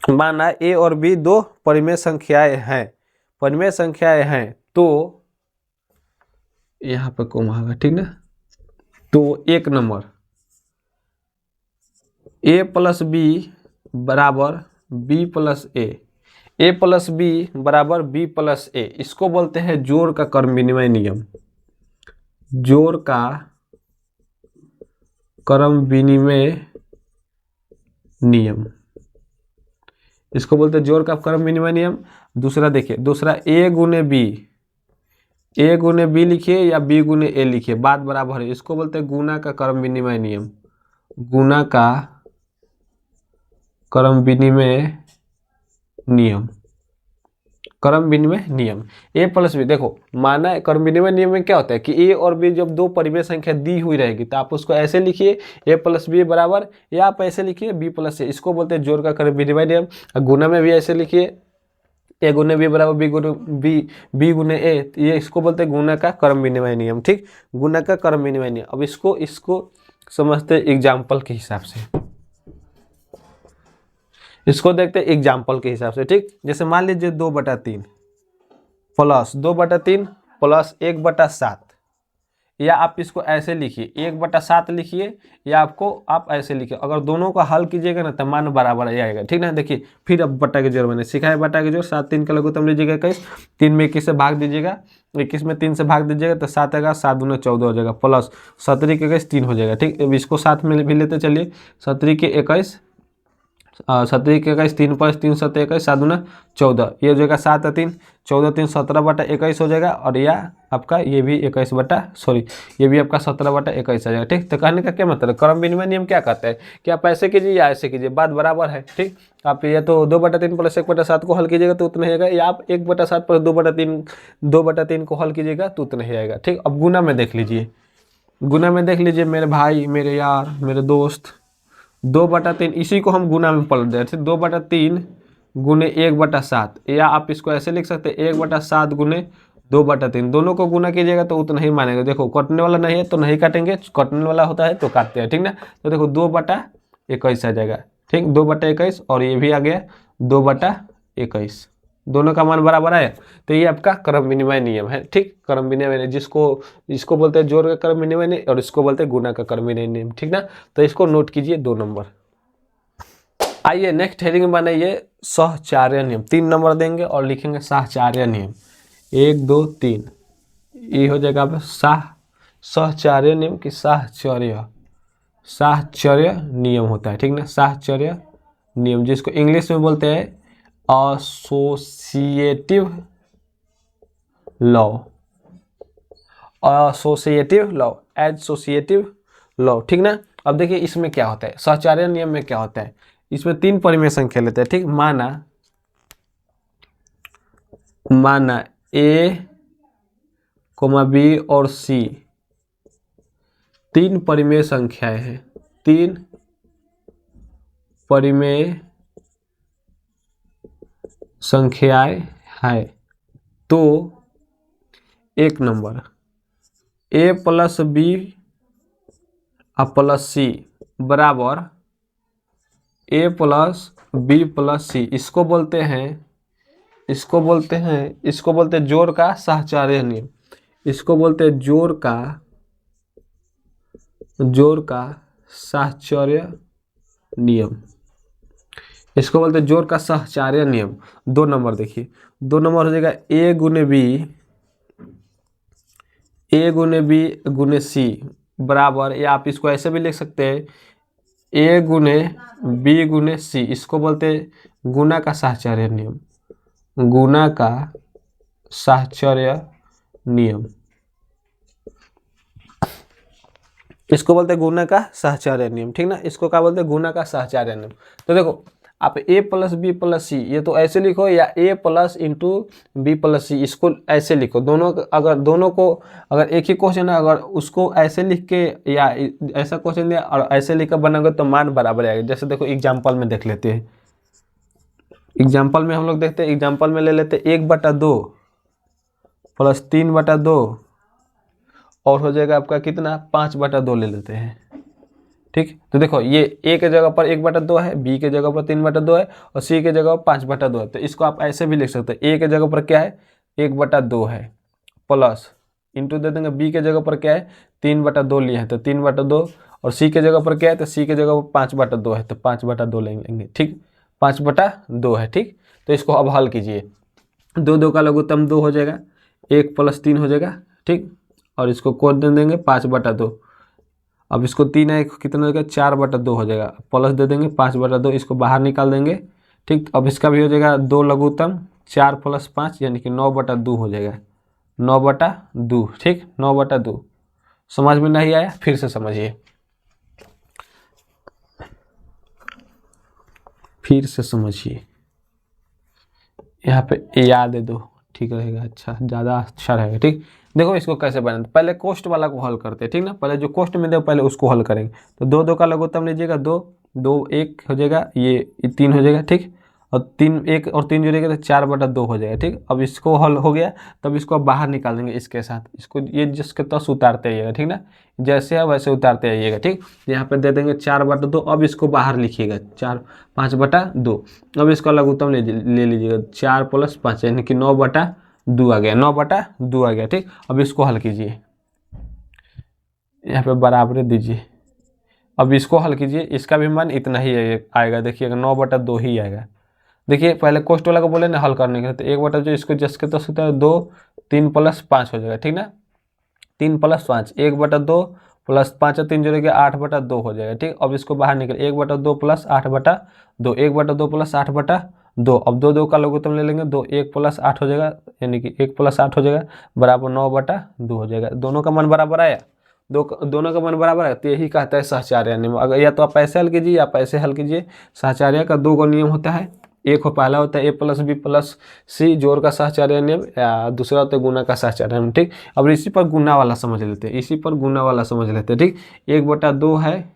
माना ए और बी 2 परिमेय संख्याएं हैं, तो यहां पर कोमा होगा, ठीक ना। तो 1 नंबर a + b बराबर b + a + b बराबर b + a, इसको बोलते हैं जोड़ का क्रम विनिमय नियम, जोड़ का क्रम विनिमय नियम, इसको बोलते हैं जोड़ का क्रम विनिमय नियम। दूसरा देखिए, दूसरा a गुने b लिखिए या b गुने a लिखिए, बात बराबर है, इसको बोलते हैं गुना का क्रम विनिमय नियम, गुना का क्रम विनिमय नियम, क्रम विनिमय नियम। a + b, देखो माना क्रम विनिमय नियम में क्या होता है कि a और b जब 2 परिमेय संख्या दी हुई रहेगी तो आप उसको ऐसे लिखिए a + b बराबर, या आप ऐसे लिखिए b + a, इसको बोलते हैं जोड़ का क्रम विनिमय नियम। गुना में भी ऐसे लिखिए a गुने b बराबर b गुने a, ये इसको बोलते हैं गुना का क्रम विनिमय नियम, ठीक, गुना का क्रम विनिमय नियम। अब इसको समझते एग्जाम्पल के हिसाब से, इसको देखते हैं एग्जाम्पल के हिसाब से, ठीक। जैसे मान लीजिए 2/3 प्लस 2/3 प्लस 1/7, या आप इसको ऐसे लिखिए 1/7 लिखिए, या आप ऐसे लिखिए। अगर दोनों को हल कीजिएगा ना तो मान बराबर आएगा, ठीक ना। देखिए फिर अब बटा के जोड़ मैंने सिखाया, बटा के जोड़ 7 3 का लघुत्तम लीजिएगा 21, 3 में 21 से भाग दीजिएगा, 21 में 3 से भाग दीजिएगा तो 7 आएगा, 7 दूना 14 हो जाएगा, प्लस 17 के 21 3 हो जाएगा, ठीक। अब इसको साथ में भी लेते चलिए, 17 के 21 17 के 21 3 + 3 7 21 7 दूना 14, ये हो जाएगा 7 3 14 3 17/21 हो जाएगा, और यह आपका ये भी 21 ये भी आपका 17/21 आ जाएगा, ठीक। तो कहने का क्या मतलब, क्रम विनिमय नियम क्या कहता है कि आप ऐसे कीजिए या ऐसे कीजिए, बात बराबर है, ठीक। आप या तो 2/3 प्लस 1/7 को हल कीजिएगा तो उतना ही आएगा, या आप 1/7 प्लस 2/3 को हल कीजिएगा तो उतना ही आएगा, ठीक। अब गुना में देख लीजिए, गुना में देख लीजिए मेरे भाई, मेरे यार, मेरे दोस्त, 2/3 इसी को हम गुना में पलट दे रहे थे, 2/3 गुने 1/7, या आप इसको ऐसे लिख सकते हैं 1/7 गुने 2/3, दोनों को गुना कीजिएगा तो उतना ही मानेगा। देखो कटने वाला नहीं है तो नहीं काटेंगे, कटने वाला होता है तो काटते हैं, ठीक ना। तो देखो 2/21 आ जाएगा, ठीक, 2/21, और ये भी आ गया 2/21, दोनों का मान बराबर है। तो ये आपका क्रम विनिमय नियम है, ठीक, क्रम विनिमय जिसको बोलते हैं जोड़ का क्रम विनिमय नियम, और इसको बोलते हैं गुना का क्रम विनिमय नियम, ठीक ना। तो इसको नोट कीजिए 2 नंबर। आइए नेक्स्ट हेडिंग बनाइए सहचार्य नियम, 3 नंबर देंगे और लिखेंगे सहचार्य नियम, 1 2 3, ये हो जाएगा अब सहचार्य नियम की साहचर्य नियम होता है, ठीक ना, साहचर्य नियम, जिसको इंग्लिश में बोलते हैं associative law, associative law, associative law, ठीक ना। अब देखिए इसमें क्या होता है, सहचार्य नियम में क्या होता है, इसमें 3 परिमेय संख्या लेते हैं, ठीक। माना ए, बी और सी 3 परिमेय संख्याएं हैं, 3 परिमेय संख्याएं हैं। तो एक number A plus B plus C बराबर A plus B plus C, इसको बोलते हैं जोड़ का सहचार्य नियम, इसको बोलते हैं जोड़ का सहचार्य नियम, इसको बोलते हैं जोड़ का सहचार्य नियम। 2 नंबर देखिए, 2 नंबर हो जाएगा ए गुने बी गुने सी बराबर, या आप इसको ऐसे भी लिख सकते हैं ए गुने बी गुने सी, इसको बोलते हैं गुना का सहचार्य नियम, गुना का सहचार्य नियम, इसको बोलते हैं गुना का सहचार्य नियम, ठीक ना। इसको क्या बोलते हैं, गुना का सहचार्य नियम। तो देखो आप ए प्लस बी प्लस सी ये तो ऐसे लिखो, या ए plus into B plus C, इसको ऐसे लिखो। दोनों को अगर एक ही क्वेश्चन है, अगर उसको ऐसे लिख के या ऐसा क्वेश्चन दिया और ऐसे लिख कर बनाओगे तो मान बराबर आएगा। जैसे देखो एग्जाम्पल में देख लेते हैं, एग्जाम्पल में हम लोग देखते हैं, एग्जाम्पल में ले लेते हैं 1/2 प्लस 3/2 और हो जाएगा आपका कितना 5/2 ले लेते हैं, ठीक। तो देखो ये ए के जगह पर 1/2 है, बी के जगह पर 3/2 है और सी के जगह पर 5/2 है। तो इसको आप ऐसे भी लिख सकते हैं, ए के जगह पर क्या है 1/2 है प्लस इंटू दे देंगे, बी के जगह पर क्या है 3/2 लिए हैं तो 3/2 और सी के जगह पर क्या है तो सी के जगह पर 5/2 है तो 5/2 लेंगे, ठीक। 5/2 है, ठीक। तो इसको अब हल कीजिए, 2 का लघुत्तम 2 हो जाएगा, 1 + 3 हो जाएगा, ठीक। और इसको कोड दे देंगे 5/2। अब इसको 3 है कितना हो जाएगा 4/2 हो जाएगा, प्लस दे देंगे 5/2, इसको बाहर निकाल देंगे, ठीक। अब इसका भी हो जाएगा 2 लघुत्तम 4 + 5 यानी कि 9/2 हो जाएगा, 9/2, ठीक। 9/2 समझ में नहीं आया फिर से समझिए, यहाँ पे याद दे दो, ठीक रहेगा, अच्छा ज़्यादा अच्छा रहेगा, ठीक। देखो इसको कैसे बनाते, पहले कोष्ट वाला को हल करते हैं, ठीक ना। पहले जो कोष्ट में दे पहले उसको हल करेंगे। तो 2 का लघुत्तम लीजिएगा 2, 2 1 हो जाएगा, ये 3 हो जाएगा, ठीक। और 3 1 और 3 जोड़ेगा तो 4/2 हो जाएगा, ठीक। अब इसको हल हो गया, तब इसको अब बाहर निकाल देंगे इसके साथ, इसको ये जिसके तस उतारते आइएगा, ठीक ना, जैसे है वैसे उतारते आइएगा, ठीक। यहाँ पे दे देंगे 4/2। अब इसको बाहर लिखिएगा 5/2। अब इसका लघुत्तम ले लीजिएगा 4 + 5 यानी कि 9/2 आ गया, 9/2 आ गया, ठीक। अब इसको हल कीजिए, यहाँ पे बराबर दीजिए। अब इसको हल कीजिए, इसका भी मान इतना ही आएगा, देखिएगा 9/2 ही आएगा। देखिए पहले कोष्ट वाला को बोले ना हल करने के लिए, तो 1/2 जो इसको जिसके तस होता है 2, 3 + 5 हो जाएगा, ठीक ना। 3 + 5 1/2 प्लस 5 3 जोड़ेगा 8/2 हो जाएगा, ठीक। अब इसको बाहर निकल 1/2 + 8/2, 1/2 + 8/2। अब 2 का लघुत्तम ले लेंगे, 2 1 + 8 हो जाएगा यानी कि 1 + 8 हो जाएगा बराबर 9/2 हो जाएगा। दोनों का मान बराबर आया, दोनों का मान बराबर है, तो यही कहता है सहचार्य नियम। अगर या तो आप ऐसे हल कीजिए या आप ऐसे हल कीजिए। सहचार्य का 2 नियम होता है, एक पहला होता है ए प्लस बी प्लस सी जोड़ का सहचार्य नियम, या दूसरा होता है गुना का सहचार्य नियम, ठीक। अब इसी पर गुना वाला समझ लेते हैं, ठीक। 1/2 है,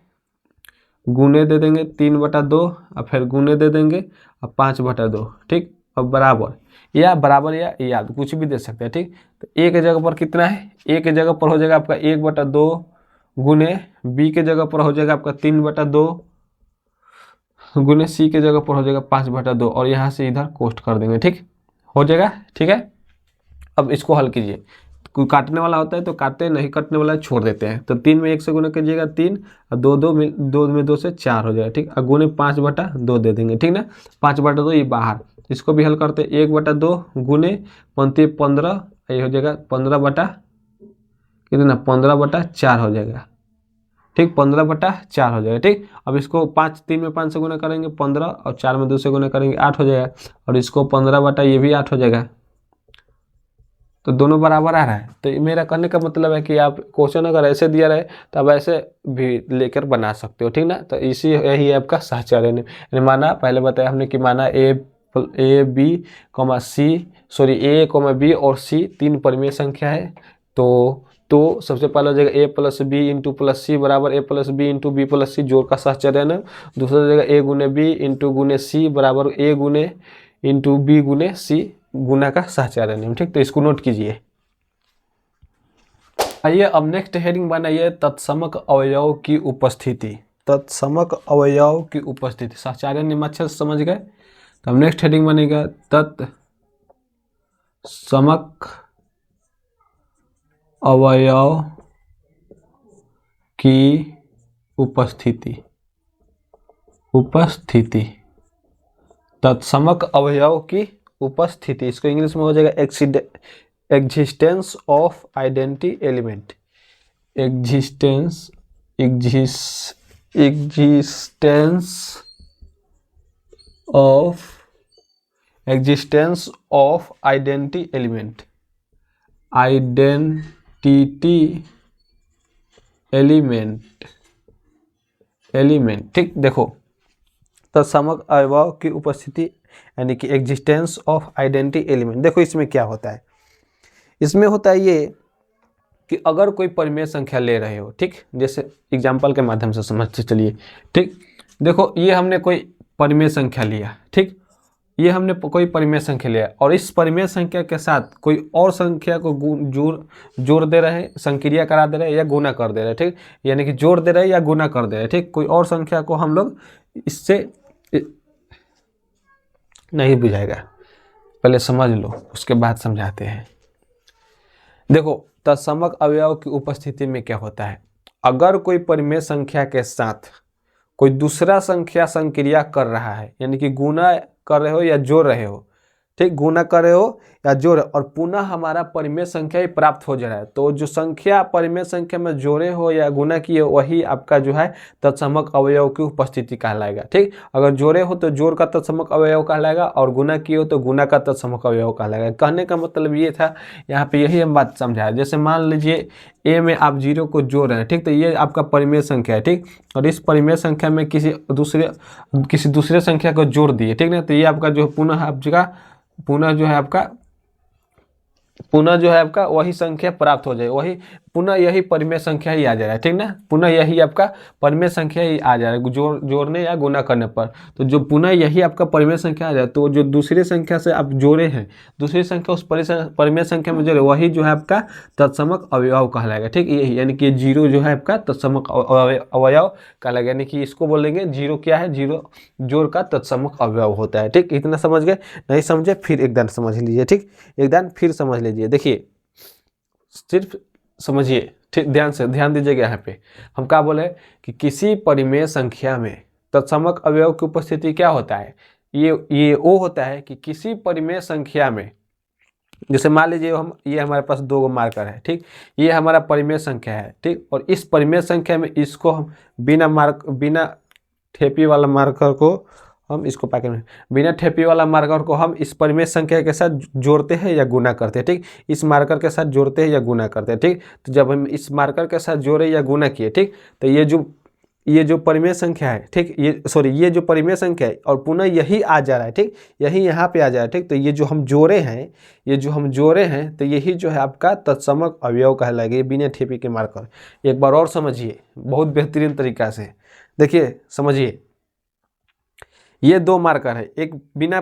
गुने दे देंगे 3/2 और फिर गुने दे देंगे और 5/2, ठीक। अब बराबर या याद कुछ भी दे सकते हैं, ठीक। तो ए के जगह पर कितना है, ए के जगह पर हो जाएगा आपका 1/2 गुने बी के जगह पर हो जाएगा आपका 3/2 गुने सी के जगह पर हो जाएगा 5/2 और यहाँ से इधर कोष्ट कर देंगे, ठीक हो जाएगा, ठीक है। अब इसको हल कीजिए, कोई काटने वाला होता है तो काटते हैं, नहीं काटने वाला छोड़ देते हैं। तो 3 में 1 से गुना कीजिएगा 3 और 2 में 2 से 4 हो जाएगा, ठीक। और गुने 5/2 दे देंगे, ठीक ना। 5/2 ये बाहर, इसको भी हल करते हैं 1/2 गुने 15 ये हो जाएगा 15/4 हो जाएगा, ठीक। 15/4 हो जाएगा, ठीक। अब इसको 3 में 5 से गुना करेंगे 15 और 4 में 2 से गुना करेंगे 8 हो जाएगा और इसको 15 ये भी 8 हो जाएगा, तो दोनों बराबर आ रहा है। तो मेरा कहने का मतलब है कि आप क्वेश्चन अगर ऐसे दिया रहे तो आप ऐसे भी लेकर बना सकते हो, ठीक ना। तो इसी यही है आपका सहचर्य नियम। माना पहले बताया हमने कि माना A B comma C, sorry A comma B और सी तीन परिमेय संख्या है। तो सबसे पहला हो जाएगा A plus B into plus C बराबर A plus B into B plus C, जोड़ का सहचर्य नियम। दूसरा हो जाएगा ए गुने बी इंटू गुने सी बराबर ए गुने इंटू बी गुने सी गुना का सहचर्य नियम, ठीक। तो इसको नोट कीजिए। आइए अब नेक्स्ट हेडिंग बनाइए तत्समक अवयव की उपस्थिति। तत्समक अवयव की उपस्थिति, सहचर्य नियम अच्छे से समझ गए। तो अब नेक्स्ट हेडिंग बनेगा तत्समक अवयव की उपस्थिति। तत्समक अवयव की उपस्थिति, इसको इंग्लिश में हो जाएगा existence of identity element. Existence of identity element. Identity element, ठीक। देखो तत्समक अवयव की उपस्थिति यानी कि एग्जिस्टेंस ऑफ आइडेंटिटी एलिमेंट। देखो इसमें क्या होता है, इसमें होता है ये कि अगर कोई परिमेय संख्या ले रहे हो, ठीक, जैसे एग्जांपल के माध्यम से समझते चलिए, ठीक। देखो ये हमने कोई परिमेय संख्या लिया, ठीक, ये हमने कोई परिमेय संख्या लिया और इस परिमेय संख्या के साथ कोई और संख्या को जोड़ दे रहे हैं, संक्रिया करा दे रहे हैं या गुना कर दे रहे हैं, ठीक। यानी कि जोड़ दे रहे हैं या गुना कर दे रहे हैं, ठीक। कोई और संख्या को हम लोग इससे नहीं बुझाएगा, पहले समझ लो उसके बाद समझाते हैं। देखो तत्समक अवयव की उपस्थिति में क्या होता है, अगर कोई परिमेय संख्या के साथ कोई दूसरा संख्या संक्रिया कर रहा है, यानी कि गुना कर रहे हो या जोड़ रहे हो, ठीक, गुना कर रहे हो या जोड़, और पुनः हमारा परिमेय संख्या ही प्राप्त हो जा रहा है, तो जो संख्या परिमेय संख्या में जोड़े हो या गुना किए वही आपका जो है तत्समक अवयव की उपस्थिति कहलाएगा, ठीक। अगर जोड़े हो तो जोड़ का तत्समक अवयव कहलाएगा और गुना किए हो तो गुना का तत्समक अवयव कहलाएगा। कहने का मतलब ये था, यहाँ पे यही हम बात समझाया। जैसे मान लीजिए ए में आप 0 को जोड़ रहे हैं, ठीक, तो ये आपका परिमेय संख्या है, ठीक, और इस परिमेय संख्या में किसी दूसरे संख्या को जोड़ दिए, ठीक ना, तो ये आपका जो पुनः जो है आपका वही संख्या प्राप्त हो जाए, वही पुनः यही परिमेय संख्या ही आ जा रहा है, ठीक ना, पुनः यही आपका परिमेय संख्या ही आ जा रहा है जोड़ने या गुना करने पर। तो जो पुनः यही आपका परिमेय संख्या आ जाए, तो जो दूसरी संख्या से आप जोड़े हैं, दूसरी संख्या उस परिमेय संख्या में जोड़े, वही जो है आपका तत्समक अवयव कहलाएगा, ठीक। यही यानी कि 0 जो है आपका तत्समक अवयव कहलाएगा, यानी कि इसको बोलेंगे 0 क्या है, 0 जोड़ का तत्समक अवयव होता है, ठीक। इतना समझ गए, नहीं समझे फिर एक दान समझ लीजिए, ठीक, एक दान फिर समझ लीजिए। देखिए सिर्फ समझिए, ठीक, ध्यान दीजिएगा। यहाँ पे हम क्या बोले कि किसी परिमेय संख्या में तत्समक अवयव की उपस्थिति क्या होता है, ये वो होता है कि किसी परिमेय संख्या में, जैसे मान लीजिए ये हमारे पास 2 मार्कर है, ठीक, ये हमारा परिमेय संख्या है, ठीक, और इस परिमेय संख्या में इसको हम बिना ठेपी वाला मार्कर को हम इसको पैकेट में बिना ठेपी वाला मार्कर को हम इस परिमेय संख्या के साथ जोड़ते हैं या गुना करते हैं, ठीक, इस मार्कर के साथ जोड़ते हैं या गुना करते हैं, ठीक। तो जब हम इस मार्कर के साथ जोड़े या गुना किए, ठीक, तो ये जो परिमेय संख्या है, ठीक, ये जो परिमेय संख्या है और पुनः यही आ जा रहा है, ठीक, यही यहाँ पे आ जा रहा है, ठीक। तो ये जो हम जोड़े हैं तो यही जो है आपका तत्समक अवयव कहलाएगा, ये बिना ठेपी के मार्कर। एक बार और समझिए बहुत बेहतरीन तरीका से, देखिए समझिए। ये 2 मार्कर है, एक बिना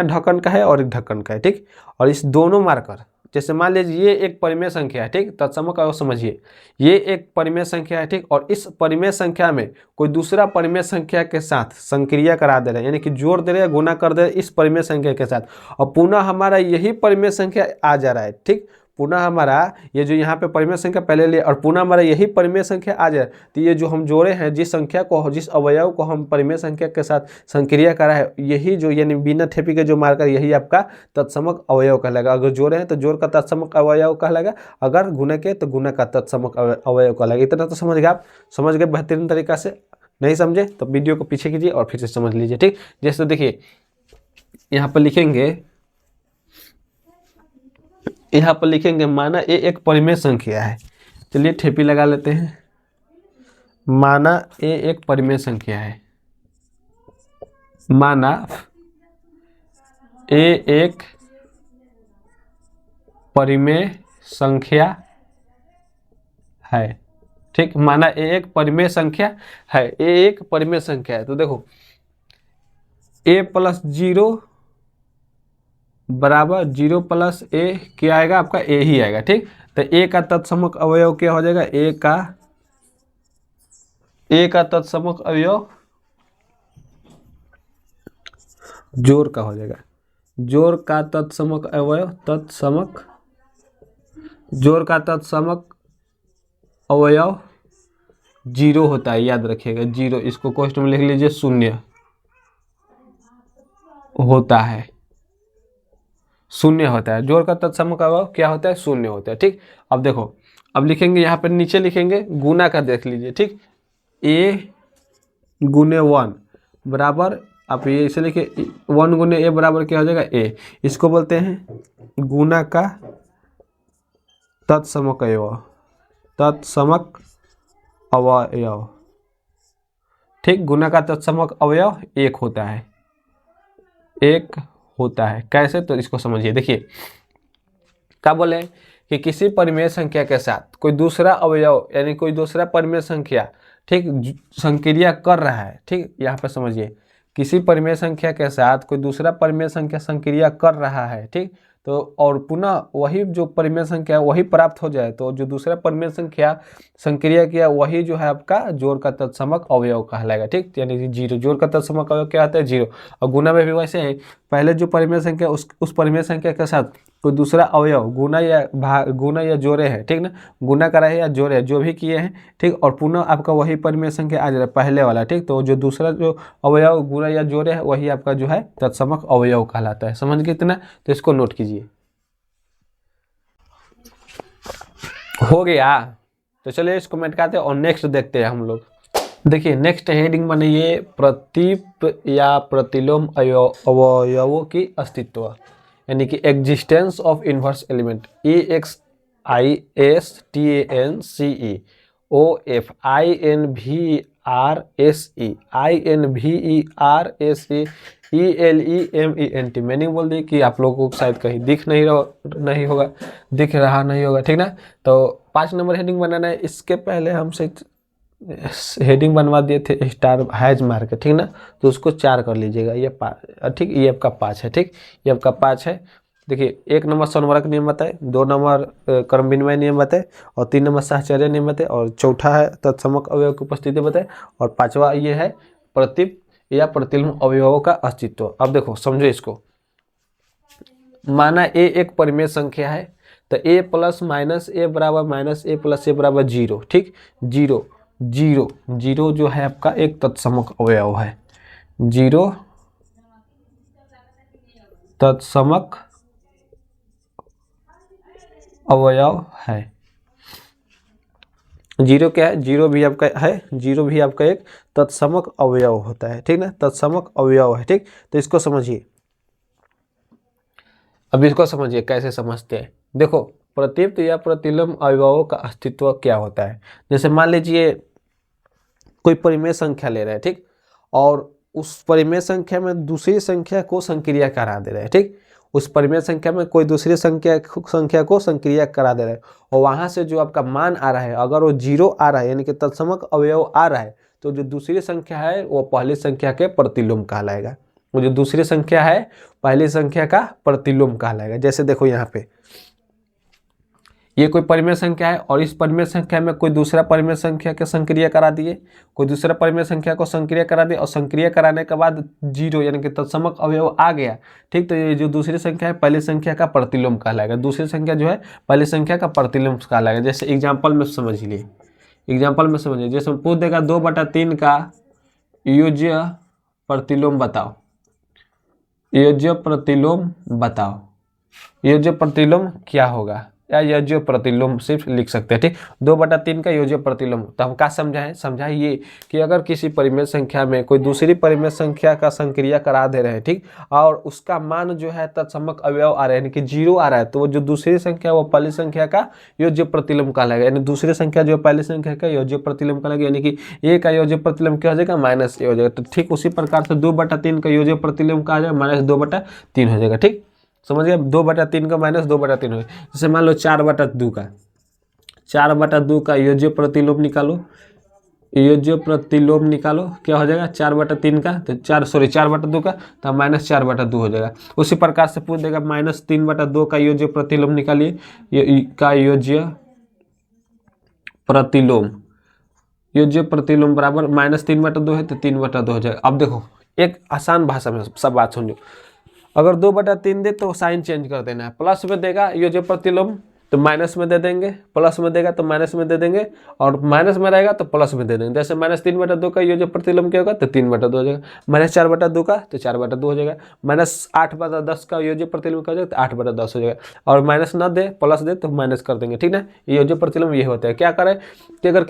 ढक्कन का है और एक ढक्कन का है, ठीक, और इस दोनों मार्कर, जैसे मान लीजिए ये एक परिमेय संख्या है, ठीक, तत्समक अवयव समझिए, ये एक परिमेय संख्या है, ठीक, और इस परिमेय संख्या में कोई दूसरा परिमेय संख्या के साथ संक्रिया करा दे रहे हैं, यानी कि जोड़ दे रहे हैं, गुना कर दे रहे हैं इस परिमेय संख्या के साथ, और पुनः हमारा यही परिमेय संख्या आ जा रहा है, ठीक, पुनः हमारा ये जो यहाँ पे परिमेय संख्या पहले लिए और पुनः हमारा यही परिमेय संख्या आ जाए, तो ये जो हम जोड़े हैं, जिस अवयव को हम परिमेय संख्या के साथ संक्रिया करा है, यही जो यानी बिना ठेपी के जो मार्कर, यही आपका तत्समक अवयव कहलाएगा। अगर जोड़े हैं तो जोड़ का तत्समक अवयव कहलाएगा, अगर गुना के तो गुना का तत्समक अवयव कहलाएगा। इतना तो समझ गए आप, समझ गए बेहतरीन तरीका से। नहीं समझे तो वीडियो को पीछे कीजिए और फिर से समझ लीजिए, ठीक। जैसे देखिए यहाँ पर लिखेंगे यहाँ पर लिखेंगे माना ए एक परिमेय संख्या है। चलिए ठेपी लगा लेते हैं। माना ए एक परिमेय संख्या है। माना ए एक परिमेय संख्या है। ठीक, माना ए एक परिमेय संख्या है। ए एक परिमेय संख्या है तो देखो ए प्लस जीरो बराबर जीरो प्लस ए क्या आएगा आपका ए ही आएगा। ठीक, तो ए का तत्समक अवयव क्या हो जाएगा, ए का तत्समक अवयव जोड़ का हो जाएगा। जोड़ का तत्समक अवयव जोड़ का तत्समक अवयव जीरो होता है, याद रखिएगा जीरो। इसको क्वेश्चन में लिख लीजिए, शून्य होता है, शून्य होता है। जोड़ का तत्समक अवयव क्या होता है, शून्य होता है। ठीक, अब देखो अब लिखेंगे यहाँ पर नीचे लिखेंगे गुना का, देख लीजिए। ठीक, ए गुने वन बराबर, आप ये इसे लिखिए 1 गुने ए बराबर क्या हो जाएगा ए। इसको बोलते हैं गुना का तत्समक अवयव। ठीक, गुना का तत्समक अवयव एक होता है, एक होता है। कैसे, तो इसको समझिए। देखिए क्या बोले कि किसी परिमेय संख्या के साथ कोई दूसरा अवयव यानी कोई दूसरा परिमेय संख्या ठीक संक्रिया कर रहा है। ठीक, यहाँ पे समझिए किसी परिमेय संख्या के साथ कोई दूसरा परिमेय संख्या संक्रिया कर रहा है। ठीक, तो और पुनः वही जो परिमेय संख्या वही प्राप्त हो जाए तो जो दूसरा परिमेय संख्या संक्रिया किया वही जो है आपका जोड़ का तत्समक अवयव कहलाएगा। ठीक, यानी कि जीरो। जोड़ का तत्समक अवयव क्या होता है, जीरो। और गुना में भी वैसे है, पहले जो परिमेय संख्या उस परिमेय संख्या के साथ कोई दूसरा अवयव गुना या जोड़े हैं। ठीक ना, गुना करा है या जोड़े है, जो भी किए हैं। ठीक, और पुनः आपका वही परिमेय संख्या आ जा रहा है पहले वाला। ठीक, तो जो दूसरा जो अवयव गुना या जोड़े है वही आपका जो है तत्समक अवयव कहलाता है। समझ गए इतना, तो इसको नोट कीजिए। हो गया, तो चलिए इसको मिटाते हैं और नेक्स्ट देखते हैं हम लोग। देखिए नेक्स्ट हेडिंग बनाइए प्रतीप या प्रतिलोम अवयवों की अस्तित्व, यानी कि existence of inverse element. EXISTANCE मैंने बोल दी कि आप लोगों को शायद कहीं दिख नहीं रहा नहीं होगा। ठीक ना, तो 5 नंबर हेडिंग बनाना है। इसके पहले हमसे हेडिंग बनवा दिए थे स्टार हैज मार के। ठीक ना, तो उसको 4 कर लीजिएगा। ये 5, ठीक, ये आपका 5 है। ठीक, ये आपका 5 है। देखिए 1 नंबर संवरक नियम बताए, 2 नंबर क्रम विनिमय नियम बताए, और 3 नंबर साहचर्य नियम बताए, और चौथा है तत्समक अवयव की उपस्थिति बताए, और 5वां ये है प्रतीप या प्रतिलोम अवयवों का अस्तित्व। अब देखो समझो इसको। माना ए एक परिमेय संख्या है, तो ए प्लस माइनस ए बराबर माइनस ए प्लस ए बराबर 0। ठीक, जीरो जो है आपका एक तत्समक अवयव है। 0 तत्समक अवयव है। 0 क्या है, 0 भी आपका है, 0 भी आपका एक तत्समक अवयव होता है। ठीक ना, तत्समक अवयव है। ठीक, तो इसको समझिए। अब इसको समझिए कैसे समझते हैं। देखो प्रतीप या प्रतिलोम अवयवों का अस्तित्व क्या होता है। जैसे मान लीजिए कोई परिमेय संख्या ले रहे हैं। ठीक, और उस परिमेय संख्या में दूसरी संख्या को संक्रिया करा दे रहे हैं। ठीक, उस परिमेय संख्या में कोई दूसरी संख्या को संक्रिया करा दे रहे हैं, और वहां से जो आपका मान आ रहा है अगर वो 0 आ रहा है यानी कि तत्समक अवयव आ रहा है, तो जो दूसरी संख्या है वो पहली संख्या के प्रतिलोम कहलाएगा। वो जो दूसरी संख्या है पहली संख्या का प्रतिलोम कहलाएगा। जैसे देखो यहाँ पे ये कोई परिमेय संख्या है और इस परिमेय संख्या में कोई दूसरा परिमेय संख्या के संक्रिया करा दिए, कोई दूसरा परिमेय संख्या को संक्रिया करा दिए, और संक्रिया कराने के बाद 0 यानी कि तत्समक अवयव आ गया। ठीक, तो ये जो दूसरी संख्या है पहली संख्या का प्रतिलोम कहलाएगा। दूसरी संख्या जो है पहली संख्या का प्रतिलोम कहलाएगा। जैसे एग्जाम्पल में समझिए, जैसे पूछ देगा 2/3 का योज्य प्रतिलोम बताओ। योज्य प्रतिलोम क्या होगा, या योज्य प्रतिलोम सिर्फ लिख सकते हैं। ठीक, 2/3 का योज्य प्रतिलोम। तो हम क्या समझाए ये कि अगर किसी परिमेय संख्या में कोई दूसरी परिमेय संख्या का संक्रिया करा दे रहे हैं, ठीक, और उसका मान जो है तत्समक अवयव आ रहा है, यानी कि 0 आ रहा है, तो वो जो दूसरी संख्या वो पहली संख्या का योज्य प्रतिलोम कहलाएगा। यानी दूसरी संख्या जो पहली संख्या का योज्य प्रतिलोम कहलाएगा, यानी कि a का योज्य प्रतिलोम क्या हो जाएगा, -a हो जाएगा। तो ठीक उसी प्रकार से 2/3 का योज्य प्रतिलोम कहा जाएगा, -2/3 हो जाएगा। ठीक, समझ गए, 2/3 का -2/3 हो। जैसे मान लो 4/2 का 4/2 का योज्य प्रतिलोम निकालो, योज्य प्रतिलोम निकालो, क्या हो जाएगा 4/3 का, तो 4/2 का, तो -4/2 हो जाएगा। उसी प्रकार से पूछ देगा -3/2 का योज्य प्रतिलोम निकालिए, का योज्य प्रतिलोम, योज्य प्रतिलोम बराबर -3/2 है तो 3/2 हो जाएगा। अब देखो एक आसान भाषा में सब बात समझो, अगर 2/3 दे तो साइन चेंज कर देना है, प्लस में देगा योज्य प्रतिलोम तो माइनस में दे देंगे, प्लस में देगा तो माइनस में दे देंगे, और माइनस में रहेगा तो प्लस में दे देंगे। जैसे -3/2 का योज्य प्रतिलोम क्या होगा, तो 3/2 हो जाएगा। -4/2 का तो 4/2 हो जाएगा। -8/10 का योज्य प्रतिलोम क्या हो जाएगा, तो 8/10 हो जाएगा। और माइनस ना दे प्लस दे तो माइनस कर देंगे, ठीक ना। ये योज्य प्रतिलोम ये होता है। क्या करें कि अगर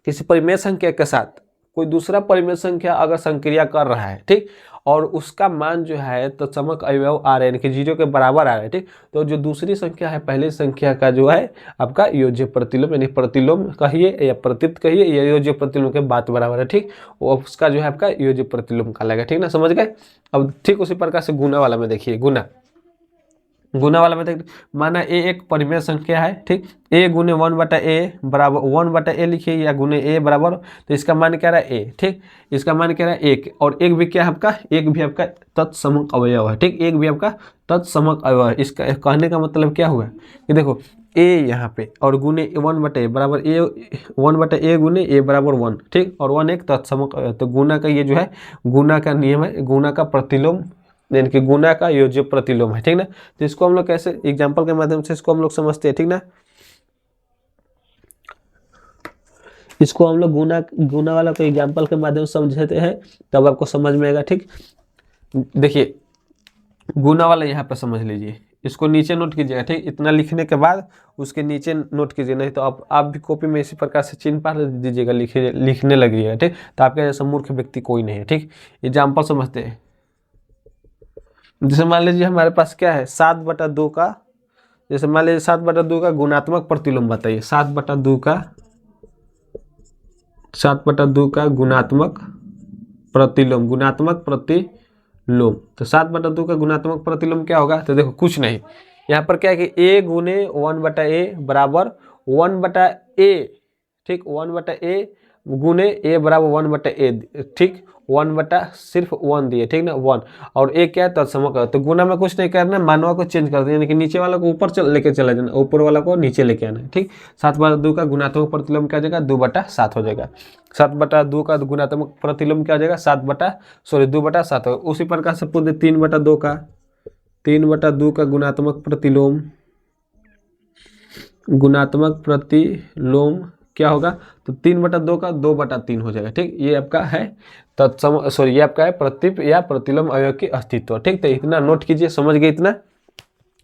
किसी परिमेय संख्या के साथ कोई दूसरा परिमेय संख्या अगर संक्रिया कर रहा है, ठीक, और उसका मान जो है तो तत्समक अवयव आ रहे हैं, यानी कि 0 के बराबर आ रहा है, ठीक, तो जो दूसरी संख्या है पहली संख्या का जो है आपका योज्य प्रतिलोम, यानी प्रतिलोम कहिए या प्रतित कहिए, या योज्य प्रतिलोम के बात बराबर है, ठीक, वो उसका जो है आपका योज्य प्रतिलोम कहलाएगा, ठीक ना, समझ गए। अब ठीक उसी प्रकार से गुना वाला में देखिए, गुना वाला में देख, माना a एक परिमेय संख्या है, ठीक, a गुने 1/a बराबर 1/a लिखिए, या गुने a बराबर, तो इसका मान क्या रहा है a, ठीक, इसका मान क्या रहा है 1, और एक भी क्या है आपका, एक भी आपका तत्समक अवयव है, ठीक, एक भी आपका तत्समक अवयव है। इसका कहने का मतलब क्या हुआ कि देखो a यहाँ पे और गुने 1/a बराबर a 1/a गुने a बराबर 1, ठीक, और 1 एक तत्समक अवयव। तो गुना का ये जो है गुना का नियम है, गुना का प्रतिलोम यानी कि गुना का योज्य प्रतिलोम है, ठीक ना। तो इसको हम लोग कैसे एग्जांपल के माध्यम से इसको हम लोग समझते हैं, ठीक ना। इसको हम लोग गुना वाला को एग्जांपल के माध्यम से समझते हैं तब आपको समझ में आएगा, ठीक। देखिए गुना वाला यहाँ पर समझ लीजिए, इसको नीचे नोट कीजिएगा, ठीक, इतना लिखने के बाद उसके नीचे नोट कीजिए, नहीं तो आप भी कॉपी में इसी प्रकार से चिन्ह पा दीजिएगा, लिखने लगिएगा, ठीक। तो आपके जैसा मूर्ख व्यक्ति कोई नहीं है, ठीक। एग्जाम्पल समझते हैं। जैसे मान लीजिए हमारे पास क्या है 7/2 का, जैसे मान लीजिए 7/2 का गुणात्मक प्रतिलोम बताइए, 7/2 का गुणात्मक प्रतिलोम, तो 7/2 का गुणात्मक प्रतिलोम क्या होगा, तो देखो कुछ नहीं, यहाँ पर क्या है कि a गुने 1/a बराबर 1/a, ठीक, 1/a गुने a बराबर 1/a, ठीक, 1 सिर्फ 1 दिए, ठीक ना, 1, और a क्या है तत्समक। तो गुना में कुछ नहीं करना, मानवा को चेंज कर देना, यानी कि नीचे वाला को ऊपर लेके चला जाना, ऊपर वाला को नीचे लेके आना, ठीक। 7/2 का गुणात्मक प्रतिलोम क्या हो जाएगा, 2/7 हो जाएगा। 7/2 का गुणात्मक प्रतिलोम क्या हो जाएगा, 2/7 होगा। उसी प्रकार से पूछे 3/2 का गुणात्मक प्रतिलोम क्या होगा, तो 3/2 का 2/3 हो जाएगा, ठीक। ये आपका है ये आपका है प्रतिप या प्रतिलोम अवयव की अस्तित्व, ठीक। तो इतना नोट कीजिए, समझ गए,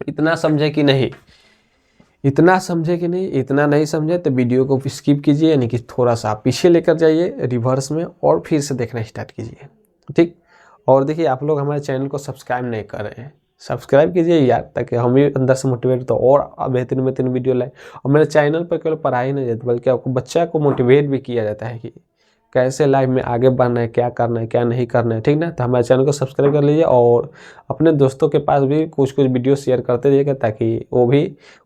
इतना समझे कि नहीं, इतना नहीं समझे तो वीडियो को स्किप कीजिए, यानी कि थोड़ा सा पीछे लेकर जाइए रिवर्स में और फिर से देखना स्टार्ट कीजिए, ठीक। और देखिए आप लोग हमारे चैनल को सब्सक्राइब नहीं कर रहे हैं, सब्सक्राइब कीजिए यार, ताकि हम भी अंदर से मोटिवेट तो और बेहतरीन वीडियो लाए। और मेरे चैनल पर केवल पढ़ाई नहीं जाती बल्कि आपको बच्चा को मोटिवेट भी किया जाता है कि कैसे लाइफ में आगे बढ़ना है, क्या करना है, क्या नहीं करना है, ठीक ना। तो हमारे चैनल को सब्सक्राइब कर लीजिए और अपने दोस्तों के पास भी कुछ वीडियो शेयर करते रहिएगा, ताकि वो भी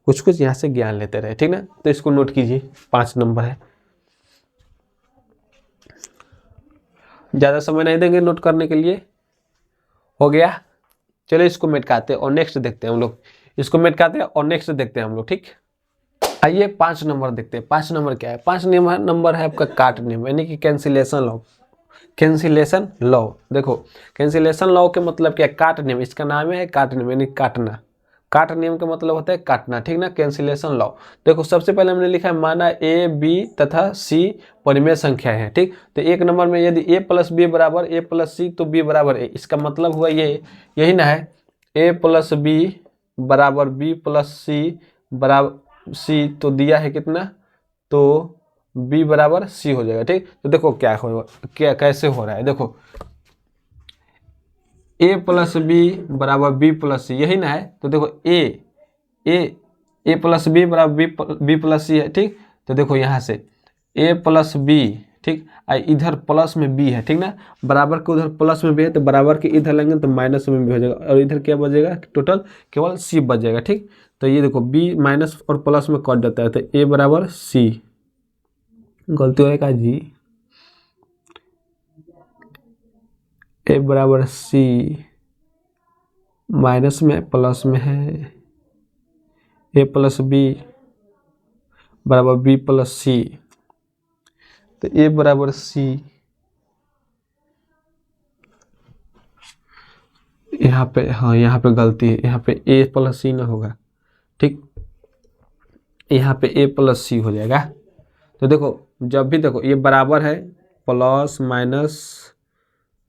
कुछ यहाँ से ज्ञान लेते रहे, ठीक ना। तो इसको नोट कीजिए, 5 नंबर है, ज़्यादा समय नहीं देंगे नोट करने के लिए, हो गया। चलो इसको मेटकाते हैं और नेक्स्ट देखते हैं हम लोग, हम लोग, ठीक। आइए 5 नंबर देखते हैं। 5 नंबर क्या है, 5 नंबर है आपका काट नियम, यानी कि कैंसिलेशन लॉ। देखो कैंसिलेशन लॉ के मतलब क्या है, काट नियम, इसका नाम है काट नियम, यानी काटना। काट नियम का मतलब होता है काटना, ठीक ना, कैंसिलेशन लॉ। देखो सबसे पहले हमने लिखा है माना a b तथा c परिमेय संख्या है, ठीक। तो 1 नंबर में यदि a + b बराबर a + c तो b बराबर a, इसका मतलब हुआ ये यही ना है, a + b बराबर बी प्लस सी बराबर सी, तो दिया है कितना, तो b बराबर c हो जाएगा। ठीक, तो देखो क्या हो, क्या कैसे हो रहा है, देखो a प्लस बी बराबर b प्लस सी, यही ना है। तो देखो a प्लस बी बराबर b प्लस सी है। ठीक, तो देखो यहाँ से a प्लस बी, ठीक, इधर प्लस में b है, ठीक ना, बराबर के उधर प्लस में b है, तो बराबर के इधर लेंगे तो माइनस में b हो जाएगा, और इधर क्या बचेगा, टोटल केवल c बच जाएगा। ठीक, तो ये देखो b माइनस और प्लस में कट जाता है, तो a बराबर c, गलती होगा जी, a बराबर c, माइनस में प्लस में है, a प्लस बी बराबर b प्लस सी, तो a बराबर c, यहाँ पे, हाँ यहाँ पे गलती है, यहाँ पे a प्लस सी ना होगा। ठीक, यहाँ पे a प्लस सी हो जाएगा। तो देखो जब भी देखो ये बराबर है, प्लस माइनस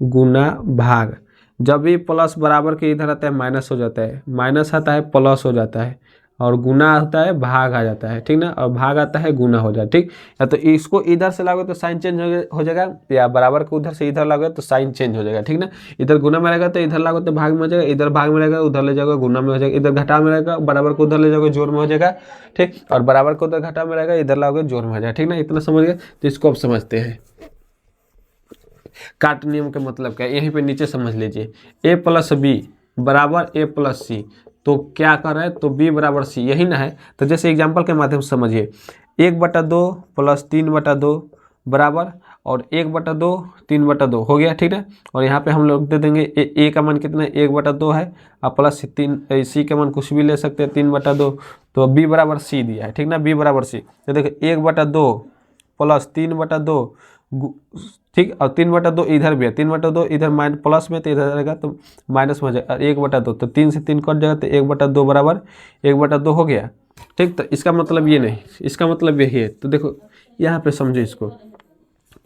गुना भाग, जब भी प्लस बराबर के इधर आता है माइनस हो जाता है, माइनस आता है प्लस हो जाता है, और गुना आता है भाग आ जाता है, ठीक ना, और भाग आता है गुना हो जाता है। ठीक, या तो इसको इधर से लागो तो साइन चेंज हो जाएगा, या बराबर को उधर से इधर लागो तो साइन चेंज हो जाएगा। ठीक ना, इधर गुना में रहेगा तो इधर लागो तो भाग में हो जाएगा, इधर भाग में रहेगा उधर ले जाओगे गुना में हो जाएगा, इधर घटा में रहेगा बराबर को उधर ले जाओगे जोड़ में हो जाएगा। ठीक, और बराबर को उधर घटा में रहेगा इधर लाओगे जोड़ में हो जाएगा। ठीक ना, इतना समझ गए, तो इसको अब समझते हैं काट नियम का मतलब क्या है, यहीं पे नीचे समझ लीजिए, a प्लस बी बराबर a प्लस सी, तो क्या कर रहा है, तो b बराबर c, यही ना है। तो जैसे एग्जांपल के माध्यम से समझिए, 1/2 प्लस 3/2 बराबर, और 1/2 3/2 हो गया। ठीक है, और यहाँ पे हम लोग दे देंगे a का मान कितना है, 1/2 है, और प्लस 3, c का मान कुछ भी ले सकते हैं 3/2, तो b बराबर c दिया है। ठीक ना, b बराबर c, तो देखो 1/2 प्लस 3/2, ठीक, और 3/2 इधर भी है, 3/2 इधर माइनस प्लस में, तो इधर रहेगा तो माइनस में हो जाएगा, 1/2, तो 3 से 3 कट जाएगा, तो 1/2 बराबर 1/2 हो गया। ठीक, तो इसका मतलब ये नहीं, इसका मतलब यही है। तो देखो यहाँ पे समझो इसको,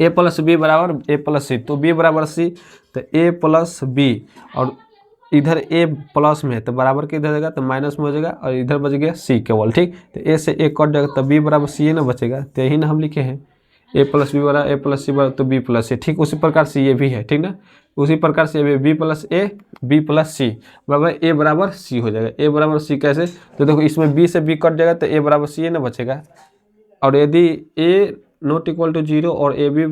a प्लस बी बराबर a प्लस सी, तो b बराबर c, तो a प्लस बी, और इधर a प्लस में है तो बराबर के इधर जाएगा तो माइनस में हो जाएगा, और इधर बच गया c केवल। ठीक, तो a से a कट जाएगा तो b बराबर c ही ना बचेगा, तो यही ना हम लिखे हैं, a प्लस बी बराबर a प्लस सी बराबर तो b प्लस सी। ठीक, उसी प्रकार से ये भी है, ठीक ना, उसी प्रकार से ये b plus a b plus C बराबर a बराबर c हो जाएगा। a बराबर c कैसे, तो देखो इसमें b से b कट जाएगा तो a बराबर c ना बचेगा, और यदि a नॉट इक्वल टू 0 और ए बी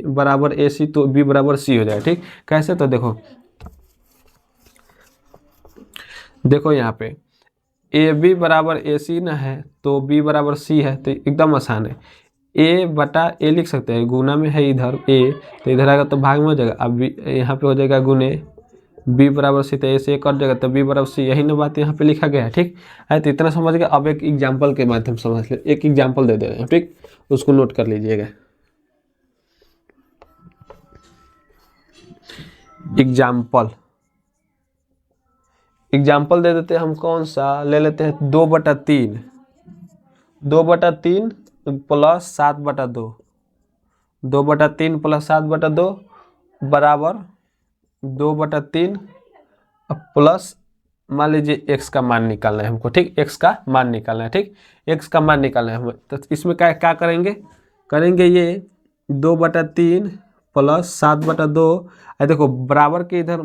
बराबर ए सी, तो b बराबर c हो जाएगा। ठीक, कैसे, तो देखो यहाँ पे ए बी बराबर ए सी ना है, तो b बराबर c है, तो एकदम आसान है, a बटा a लिख सकते हैं, गुना में है इधर a, तो इधर आएगा तो भाग में हो जाएगा, अब यहाँ पे हो जाएगा गुने b बराबर c, तो a से a कट जाएगा तो b बराबर c, यही ना बात यहाँ पे लिखा गया है। ठीक है, तो इतना समझ गया। अब एक एग्जाम्पल के माध्यम से समझ ले, एक एग्जाम्पल दे रहे हैं, ठीक, उसको नोट कर लीजिएगा। एग्जाम्पल दे देते हैं हम, कौन सा ले लेते हैं, 2/3 प्लस 7/2, 2/3 प्लस 7/2 बराबर 2/3 प्लस, मान लीजिए x का मान निकालना है हमको। ठीक, x का मान निकालना है, ठीक, x का मान निकालना है हमें, तो इसमें क्या करेंगे ये 2/3 प्लस 7/2, देखो बराबर के इधर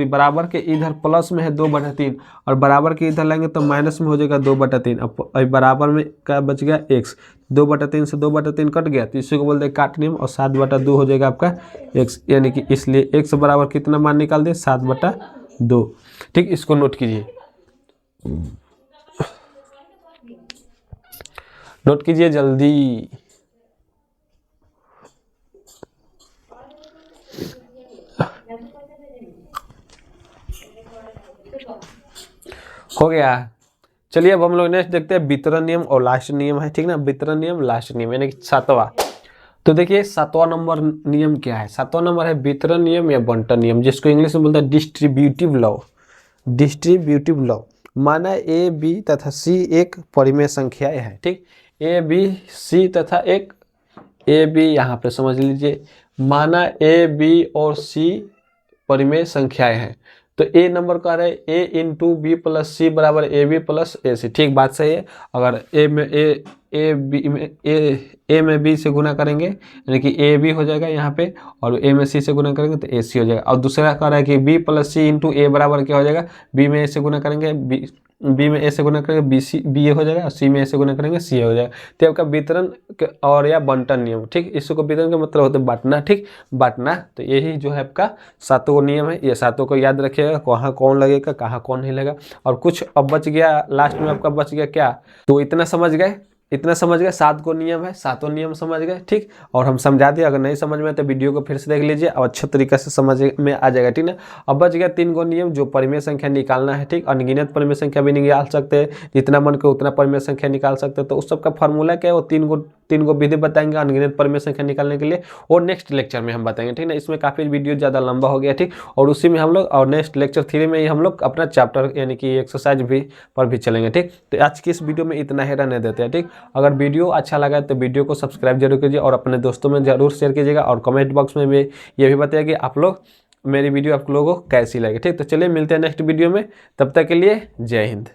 बराबर के इधर प्लस में है 2/3, और बराबर के इधर लेंगे तो माइनस में हो जाएगा 2/3, अब बराबर में क्या बच गया x, 2/3 से 2/3 कट गया, तो इसी को बोलते हैं काट नियम, और 7/2 हो जाएगा आपका x, यानी कि इसलिए x बराबर कितना मान निकाल दिए, 7/2। ठीक, इसको नोट कीजिए, नोट कीजिए जल्दी। हो गया, चलिए अब हम लोग नेक्स्ट देखते हैं वितरण नियम और लास्ट नियम है। ठीक ना, वितरण नियम लास्ट नियम यानी कि 7वां। तो देखिए 7वां नंबर नियम क्या है, 7वां नंबर है वितरण नियम या बंटन नियम, जिसको इंग्लिश में बोलते हैं डिस्ट्रीब्यूटिव लॉ। डिस्ट्रीब्यूटिव लॉ माना ए बी तथा सी एक परिमेय संख्याएं है। ठीक, ए बी सी तथा एक ए बी, यहाँ पे समझ लीजिए, माना ए बी और सी परिमेय संख्याएं हैं, तो ए नंबर कह रहे हैं ए इंटू बी प्लस सी बराबर ए बी प्लस ए सी। ठीक, बात सही है। अगर ए में बी से गुना करेंगे यानी कि ए बी हो जाएगा यहाँ पे, और ए में सी से गुना करेंगे तो ए सी हो जाएगा। और दूसरा कह रहा है कि बी प्लस सी इंटू ए बराबर क्या हो जाएगा, बी में ए से गुना करेंगे बी में ए से गुना करेंगे बी ए हो जाएगा, और सी में ए से गुना करेंगे सी ए हो जाएगा। तो आपका वितरण और या बंटन नियम। ठीक, इसको वितरण का मतलब होता है बांटना। ठीक, बांटना। तो यही जो है आपका सातों नियम है, ये सातों को याद रखिएगा, कहाँ कौन लगेगा कहाँ कौन नहीं लगेगा। और कुछ अब बच गया लास्ट में आपका, बच गया क्या, तो इतना समझ गए, इतना समझ गए, 7 को नियम है, सातों नियम समझ गए। ठीक, और हम समझा दिए, अगर नहीं समझ में तो वीडियो को फिर से देख लीजिए और अच्छे तरीके से समझ में आ जाएगा। ठीक ना। अब बच गया 3 गो नियम जो परिमेय संख्या निकालना है। ठीक, अनगिनत परिमेय संख्या भी निकाल सकते हैं, जितना मन को उतना परिमेय संख्या निकाल सकते हैं। तो उस सबका फॉर्मूला क्या है, वो 3 गो विधि बताएंगे अनगिनत परिमेय संख्या निकालने के लिए, और नेक्स्ट लेक्चर में हम बताएंगे। ठीक ना, इसमें काफी वीडियो ज़्यादा लंबा हो गया। ठीक, और उसी में हम लोग, और नेक्स्ट लेक्चर 3 में ही हम लोग अपना चैप्टर यानी कि एक्सरसाइज भी पर भी चलेंगे। ठीक, तो आज की इस वीडियो में इतना ही रहने देते हैं। ठीक, अगर वीडियो अच्छा लगा तो वीडियो को सब्सक्राइब जरूर कीजिए और अपने दोस्तों में जरूर शेयर कीजिएगा, और कमेंट बॉक्स में भी ये भी बताइए कि आप लोग मेरी वीडियो आप लोगों को कैसी लगी। ठीक, तो चलिए मिलते हैं नेक्स्ट वीडियो में, तब तक के लिए जय हिंद।